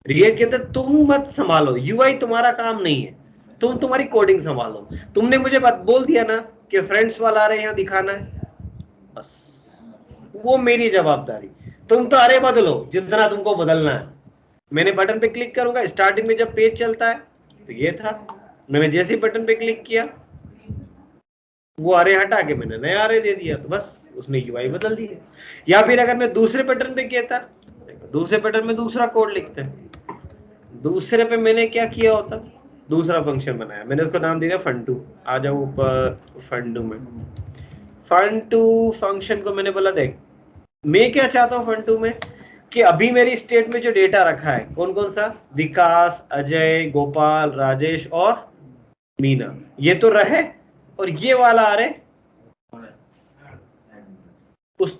रिएक्ट कहते तुम मत संभालो, यूआई तुम्हारा काम नहीं है, तुम तुम्हारी कोडिंग संभालो। तुमने मुझे बोल दिया ना कि फ्रेंड्स वाला आ रहे यहाँ दिखाना है, बस वो मेरी जवाबदारी। तुम तो अरे बदलो जितना तुमको बदलना है। मैंने बटन पे क्लिक करूंगा, स्टार्टिंग में जब पेज चलता है तो ये था, मैंने जैसे ही बटन पे क्लिक किया वो अरे हटा के मैंने नया अरे दे दिया, तो बस उसने यूआई बदल दिया। या फिर अगर मैं दूसरे बटन पे कहता, दूसरे बटन में दूसरा कोड लिखते हैं, दूसरे पे मैंने क्या किया होता, दूसरा फंक्शन बनाया, मैंने उसको नाम दिया fun2। आ जाओ ऊपर fun2 में, fun2 फंक्शन को मैंने बोला देख मैं क्या चाहता हूँ fun2 में कि अभी मेरी स्टेट में जो डेटा रखा है कौन कौन सा, विकास, अजय, गोपाल, राजेश और मीना, ये तो रहे, और ये वाला अरे उस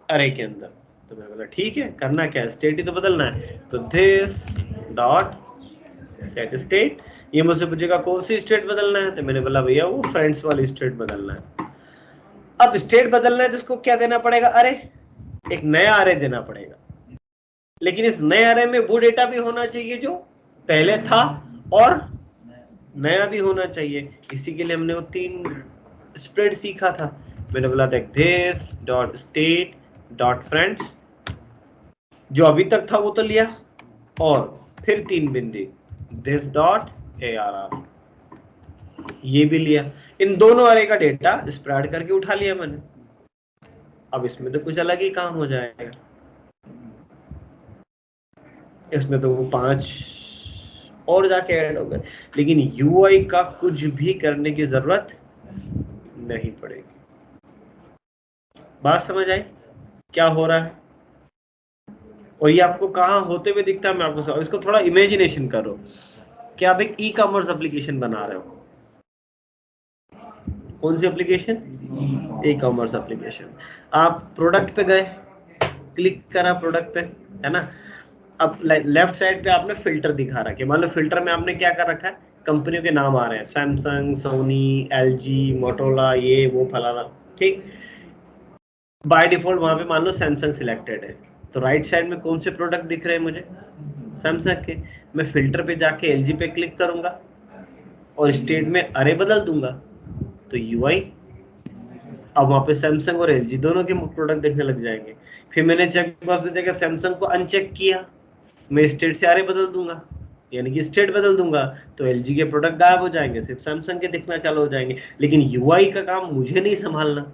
अरे के अंदर। तो मैं बोला ठीक है, करना क्या है, स्टेट ही तो बदलना है, तो दिस डॉट सेट स्टेट। ये मुझसे पूछेगा कौन सी स्टेट बदलना है, तो मैंने बोला भैया वो फ्रेंड्स वाली स्टेट बदलना है। अब स्टेट बदलना है तो इसको क्या देना पड़ेगा, अरे एक नया अरे देना पड़ेगा, लेकिन इस नए अरे में वो डेटा भी होना चाहिए जो पहले था और नया भी होना चाहिए। इसी के लिए हमने वो 3 स्प्रेड सीखा था। मैंने बोला देख this dot state dot friends, जो अभी तक था वो तो लिया, और फिर 3 बिंदी दिस डॉट ARR, ये भी लिया। इन दोनों अरे का डेटा स्प्रेड करके उठा लिया मैंने। अब इसमें तो कुछ अलग ही काम हो जाएगा, इसमें तो वो 5 और जाके ऐड हो गए, लेकिन यूआई का कुछ भी करने की जरूरत नहीं पड़ेगी। बात समझ आई क्या हो रहा है? और ये आपको कहाँ होते हुए दिखता है मैं आपको समझ, इसको थोड़ा इमेजिनेशन करो कि आप एक ई कॉमर्स एप्लीकेशन बना रहे हो। कौन सी एप्लीकेशन? E commerce application. आप प्रोडक्ट पे गए, क्लिक करा प्रोडक्ट पे, है ना। अब लेफ्ट साइड पे आपने फिल्टर दिखा रखा है, मान लो फिल्टर में आपने क्या कर रखा है, कंपनियों के नाम आ रहे हैं, सैमसंग, सोनी, एलजी, मोटोरोला, ये वो फलाना, ठीक। बाय डिफॉल्ट वहां पे मान लो सैमसंग सिलेक्टेड है, तो राइट साइड में कौन से प्रोडक्ट दिख रहे हैं मुझे, सैमसंग के। मैं फिल्टर पे जाके एलजी पे क्लिक करूंगा और स्टेट में अरे बदल दूंगा, तो यूआई अब वहां पे सैमसंग और एलजी दोनों के प्रोडक्ट देखने लग जाएंगे। फिर मैंने चेक बॉक्स पे जगह सैमसंग को अनचेक किया, मैं स्टेट से अरे बदल दूंगा, यानी कि स्टेट बदल दूंगा, तो एलजी के प्रोडक्ट गायब हो जाएंगे, सिर्फ सैमसंग के दिखना चालू हो जाएंगे। लेकिन यूआई का काम मुझे नहीं संभालना,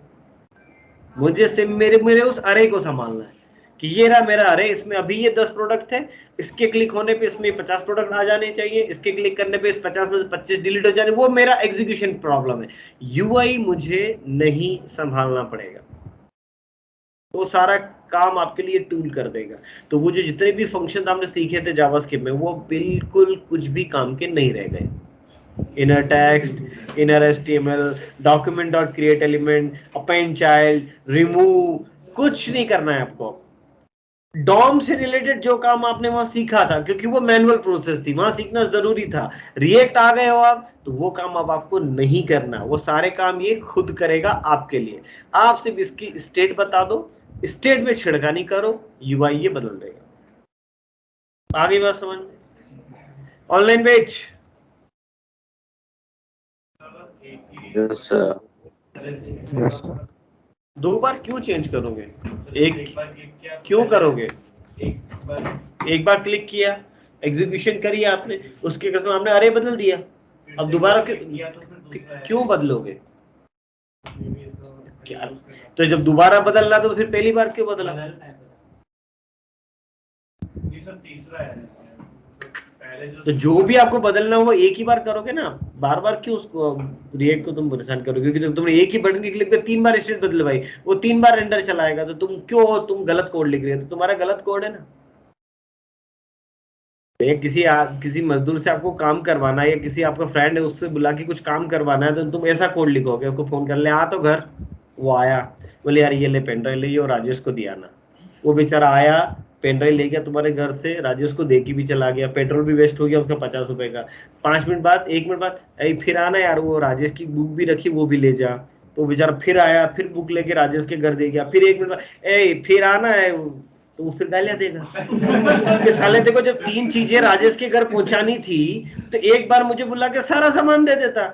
मुझे सिर्फ मेरे उस अरे को संभालना है कि ये रहा मेरा अरे, इसमें अभी ये 10 प्रोडक्ट है, इसके क्लिक होने पे इसमें 50 प्रोडक्ट आ जाने चाहिए, इसके क्लिक करने पे इस 50 में से 25 डिलीट हो जाने, वो मेरा एग्जीक्यूशन प्रॉब्लम है। यूआई मुझे नहीं संभालना पड़ेगा, वो सारा काम आपके लिए टूल कर देगा। तो वो जो जितने भी फंक्शन आपने सीखे थे जावास्क्रिप्ट में, वो बिल्कुल कुछ भी काम के नहीं रह गए। Inner text, inner HTML, document dot create element, append child, remove, कुछ नहीं करना है आपको। डॉम से रिलेटेड जो काम आपने वहां सीखा था, क्योंकि वो मैनुअल प्रोसेस थी, वहां सीखना जरूरी था। रिएक्ट आ गए हो आप, तो वो काम अब आपको नहीं करना, वो सारे काम ये खुद करेगा आपके लिए। आप सिर्फ इसकी स्टेट बता दो, स्टेट में छिड़कानी करो, यूआई ये बदल देगा। आगे बात समझ में? ऑनलाइन पेज दो बार क्यों चेंज करोगे? एक क्यों करोगे? एक बार क्लिक किया, एग्जीक्यूशन करिए आपने, उसके कसम आपने अरे बदल दिया, अब दोबारा क्यों बदलोगे? क्या तो जब दोबारा बदलना तो फिर पहली बार क्यों बदला? तो जो भी आपको बदलना हो वो एक ही बार करोगे ना, बार बार क्यों उसको रिएक्ट को तुम परेशान करोगे? क्योंकि जब तुमने एक ही बटन की क्लिक पे 3 बार स्टेट बदले भाई, वो 3 बार रेंडर चलाएगा, तो तुम गलत कोड लिख रहे हो, तो तुम्हारा गलत कोड है ना। किसी मजदूर से आपको काम करवाना है, या किसी आपका फ्रेंड है उससे बुला के कुछ काम करवाना है, तो तुम ऐसा कोड लिखोगे, उसको फोन कर ले, आ तो घर, वो आया, बोले यार ये ले पेन ड्राइव ले और राजेश को दिया ना, वो बेचारा आया, पेन ड्राइव ले गया तुम्हारे घर से, राजेश को दे के भी चला गया, पेट्रोल भी वेस्ट हो गया उसका 50 रुपए का। 5 मिनट बाद, 1 मिनट बाद, फिर आना यार, वो राजेश की बुक भी रखी, वो भी ले जा। तो बेचारा फिर आया, फिर बुक लेके राजेश के घर दे गया, फिर 1 मिनट बाद, फिर आना है, तो वो फिर गालियां देगा कि साले देखो, जब 3 चीजें राजेश के घर पहुंचानी थी तो एक बार मुझे बुला के सारा सामान दे देता।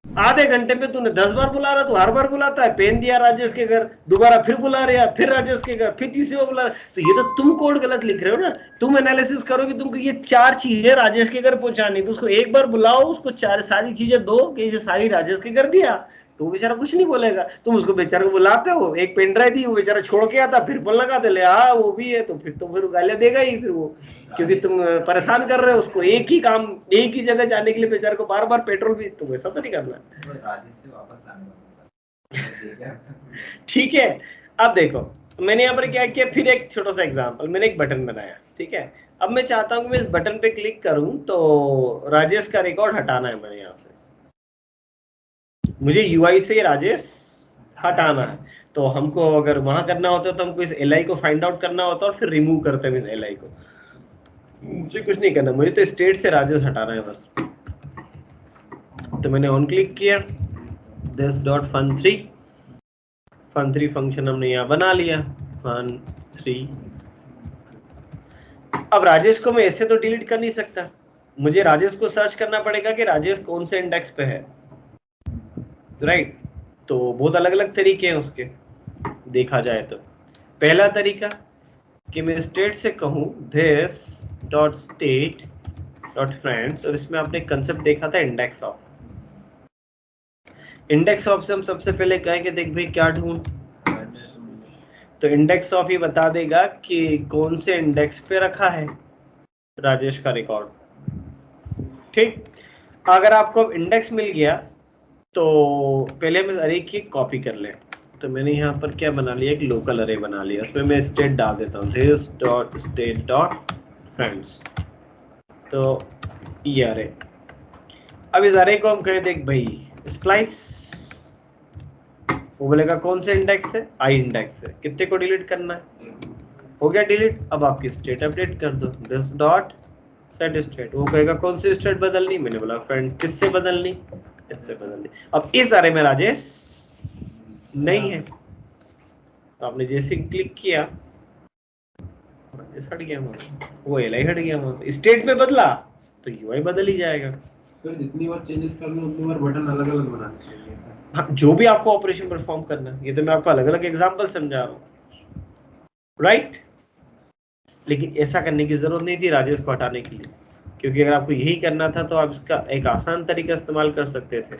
आधे घंटे में तूने 10 बार बुला रहा, तू हर बार बुलाता है। पेन दिया राजेश के घर, दोबारा फिर बुला रहा, फिर राजेश के घर, फिर तीसरी बार बुला रहा। तो ये तो तुम कोड गलत लिख रहे हो ना। तुम एनालिसिस करो कि तुमको ये 4 चीजें राजेश के घर पहुंचानी, तो उसको एक बार बुलाओ, उसको सारी चीजें दो कि ये सारी राजेश के घर दिया, तो वो बेचारा कुछ नहीं बोलेगा। तुम उसको बेचारे को बुलाते हो, एक पेन ड्राइव दी, वो बेचारा छोड़ के आता, फिर बोल लगा दे ले वो भी है, तो फिर गालियां देगा ही फिर वो, क्योंकि तुम परेशान कर रहे हो उसको। एक ही काम, एक ही जगह जाने के लिए बेचारे को बार बार पेट्रोल भी, तो वैसा तो नहीं करना। ठीक है, अब देखो मैंने यहाँ पर क्या किया, फिर एक छोटा सा एग्जांपल, मैंने एक बटन बनाया, ठीक है। अब मैं चाहता हूँ कि मैं इस बटन पे क्लिक करूं तो राजेश का रिकॉर्ड हटाना है मैंने यहाँ से, मुझे यूआई से राजेश हटाना है। तो हमको अगर वहां करना होता तो हमको इस एलआई को फाइंड आउट करना होता और फिर रिमूव करते हैं इस एलआई को। मुझे कुछ नहीं करना, मुझे तो स्टेट से राजेश हटाना है बस। तो मैंने ऑन क्लिक किया, दिस डॉट fun3 फंक्शन हमने यहाँ बना लिया, fun3। अब राजेश को मैं ऐसे तो डिलीट कर नहीं सकता, मुझे राजेश को सर्च करना पड़ेगा कि राजेश कौन से इंडेक्स पे है, राइट। तो बहुत अलग अलग तरीके हैं उसके, देखा जाए तो। पहला तरीका कि मैं स्टेट से कहूं this dot state dot friends, और इसमें आपने कंसेप्ट देखा था इंडेक्स ऑफ। इंडेक्स ऑफ से हम सबसे पहले कहेंगे देख भाई क्या ढूंढ, तो इंडेक्स ऑफ ही बता देगा कि कौन से इंडेक्स पे रखा है राजेश का रिकॉर्ड, ठीक। अगर आपको इंडेक्स मिल गया तो पहले हम इस अरे की कॉपी कर लें। तो मैंने यहाँ पर क्या बना लिया, एक लोकल अरे बना लिया, उसमें मैं स्टेट डाल देता हूँ this dot state dot friends. तो ये अरे, अब इस अरे को हम कहें देख भाई स्प्लाइस, वो बोलेगा कौन से इंडेक्स है, आई इंडेक्स है, कितने को डिलीट करना है, हो गया डिलीट। अब आपकी स्टेट अपडेट कर दो, दिस डॉट सेट स्टेट, वो कहेगा कौन सी स्टेट बदलनी, मैंने बोला फ्रेंड किससे बदलनी, इससे बदलनी। अब इस अरे में राजेश नहीं है, तो आपने जैसे क्लिक किया हट गया, वो एलआई हट गया वहां से, स्टेट में बदला तो यूआई बदल ही जाएगा। तो जितनी बार चेंजेस कर लो उतनी बार बटन अलग अलग बनाने चाहिए। हाँ, जो भी आपको ऑपरेशन परफॉर्म करना है, ये तो मैं आपको अलग अलग एग्जांपल समझा रहा हूँ, राइट। लेकिन ऐसा करने की जरूरत नहीं थी राजेश को हटाने के लिए, क्योंकि अगर आपको यही करना था तो आप इसका एक आसान तरीका इस्तेमाल कर सकते थे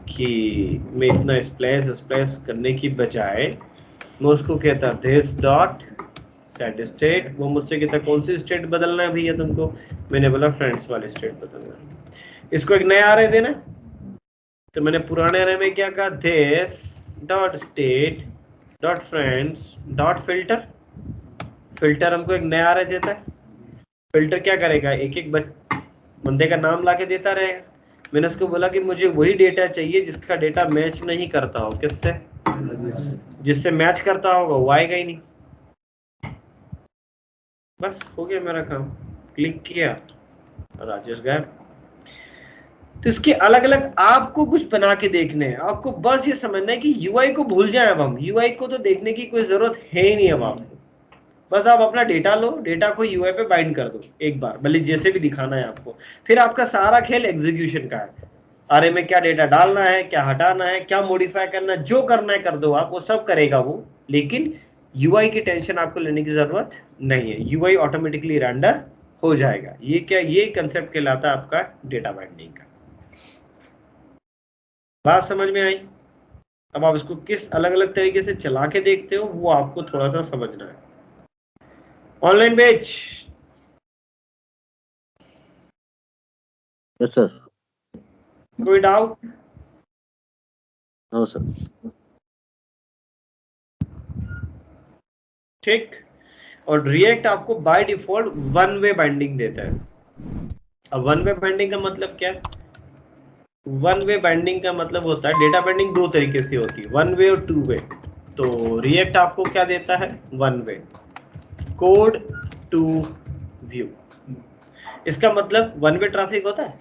कि मैं इतना स्प्लैश करने की बजाय मैं उसको कहता this डॉट सेट स्टेट, वो मुझसे कहता कौन सी स्टेट बदलना है भैया तुमको, मैंने बोला फ्रेंड्स वाली स्टेट बदलना है। इसको एक नया अरे देना, तो मैंने पुराने अरे में क्या कहा, this dot state dot friends dot filter. Filter हमको एक नया अरे देता है, फिल्टर क्या करेगा, एक एक बंदे का नाम लाके देता रहेगा। मैंने उसको बोला कि मुझे वही डेटा चाहिए जिसका डेटा मैच नहीं करता हो, किससे, जिससे मैच करता होगा वो आएगा ही नहीं। बस हो गया मेरा काम, क्लिक किया राजेश गायब। तो इसके अलग अलग आपको कुछ बना के देखने हैं, आपको बस ये समझना है कि यूआई को भूल जाए। अब हम यूआई को तो देखने की कोई जरूरत है ही नहीं अब आपको, बस आप अपना डेटा लो, डेटा को यूआई पे बाइंड कर दो एक बार, भले जैसे भी दिखाना है आपको। फिर आपका सारा खेल एग्जीक्यूशन का है, अरे में क्या डेटा डालना है, क्या हटाना है, क्या मॉडिफाई करना है, जो करना है कर दो आप, वो सब करेगा वो। लेकिन यूआई की टेंशन आपको लेने की जरूरत नहीं है, यूआई ऑटोमेटिकली रेंडर हो जाएगा। ये क्या, ये कंसेप्ट कहलाता है आपका डेटा बाइंडिंग का। बात समझ में आई? अब आप इसको किस अलग अलग तरीके से चला के देखते हो वो आपको थोड़ा सा समझना है। Online batch, yes sir. कोई डाउट? No sir. ठीक। और रिएक्ट आपको by default one way binding देता है। अब वन वे बाइंडिंग का मतलब क्या है? वन वे बाइंडिंग का मतलब होता है, डेटा बाइंडिंग दो तरीके से होती है, वन वे और टू वे। तो रिएक्ट आपको क्या देता है, one way code to view. इसका मतलब वन वे ट्रैफिक होता है,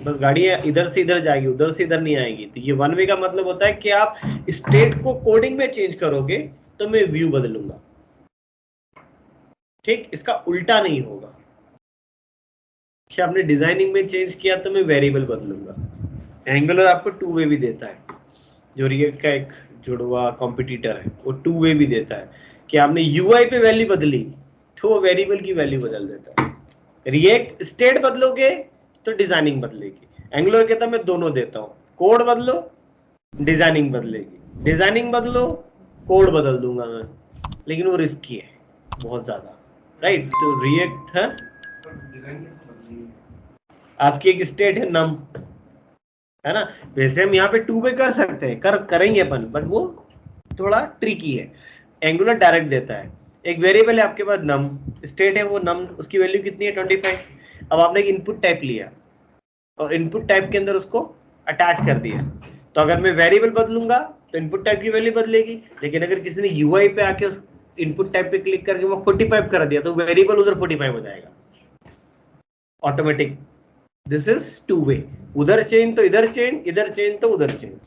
बस गाड़ी इधर से इधर जाएगी, उधर से इधर नहीं आएगी। तो ये वन वे का मतलब होता है कि आप स्टेट को कोडिंग में चेंज करोगे तो मैं व्यू बदलूंगा, ठीक। इसका उल्टा नहीं होगा कि आपने डिजाइनिंग में चेंज किया तो मैं वेरिएबल बदलूंगा। एंगुलर आपको टू वे भी देता है, जो रिएक्ट का एक जुड़वा कॉम्पिटिटर है, वो टू वे भी देता है कि आपने यूआई पे वैल्यू बदली तो वो वेरिएबल की वैल्यू बदल देता है। रिएक्ट स्टेट बदलोगे तो डिजाइनिंग बदलेगी, एंगुलर कहता है मैं दोनों देता हूं, कोड बदलो डिजाइनिंग बदलेगी, डिजाइनिंग बदलो कोड बदल दूंगा मैं, लेकिन वो रिस्की है बहुत ज्यादा, राइट। तो रिएक्ट है, आपकी एक स्टेट है नम, है ना। वैसे हम यहाँ पे टू वे कर सकते हैं, करेंगे अपन, बट वो थोड़ा ट्रिकी है। एंगुलर डायरेक्ट देता है, एक वेरिएबल है आपके पास नम, स्टेट है वो नम, उसकी वैल्यू कितनी है 25। अब आपने एक इनपुट टाइप लिया और इनपुट टाइप के अंदर उसको अटैच कर दिया, तो अगर मैं वेरिएबल बदलूंगा तो इनपुट टाइप की वैल्यू बदलेगी, लेकिन अगर किसी ने यूआई पे आके उस इनपुट टाइप पे क्लिक करके वो 45 कर दिया तो वेरिएबल उधर 45 हो जाएगा automatic. This is two way, उधर चेंज तो इधर चेंज, इधर चेंज तो उधर चेंज,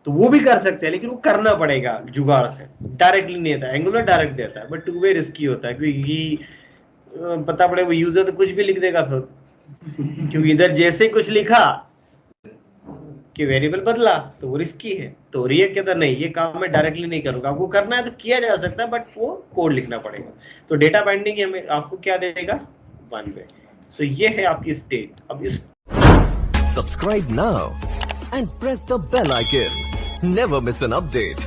तो वो भी कर सकते हैं, लेकिन वो करना पड़ेगा जुगाड़ से, डायरेक्टली नहीं देता। एंगुलर डायरेक्ट देता है, बट टू वे रिस्की होता है, क्योंकि पता पड़े वो यूजर तो कुछ भी लिख देगा फिर, क्योंकि इधर जैसे कुछ लिखा कि वेरिएबल बदला तो वो रिस्की है। तो रिएक्ट कहता नहीं, ये काम मैं डायरेक्टली नहीं करूंगा, आपको करना है तो किया जा सकता है, बट वो कोड लिखना पड़ेगा। तो डेटा बाइंडिंग हमें आपको क्या देगा, वन वे। सो ये है आपकी स्टेट। अब इस Subscribe now and press the bell icon. Never miss an update.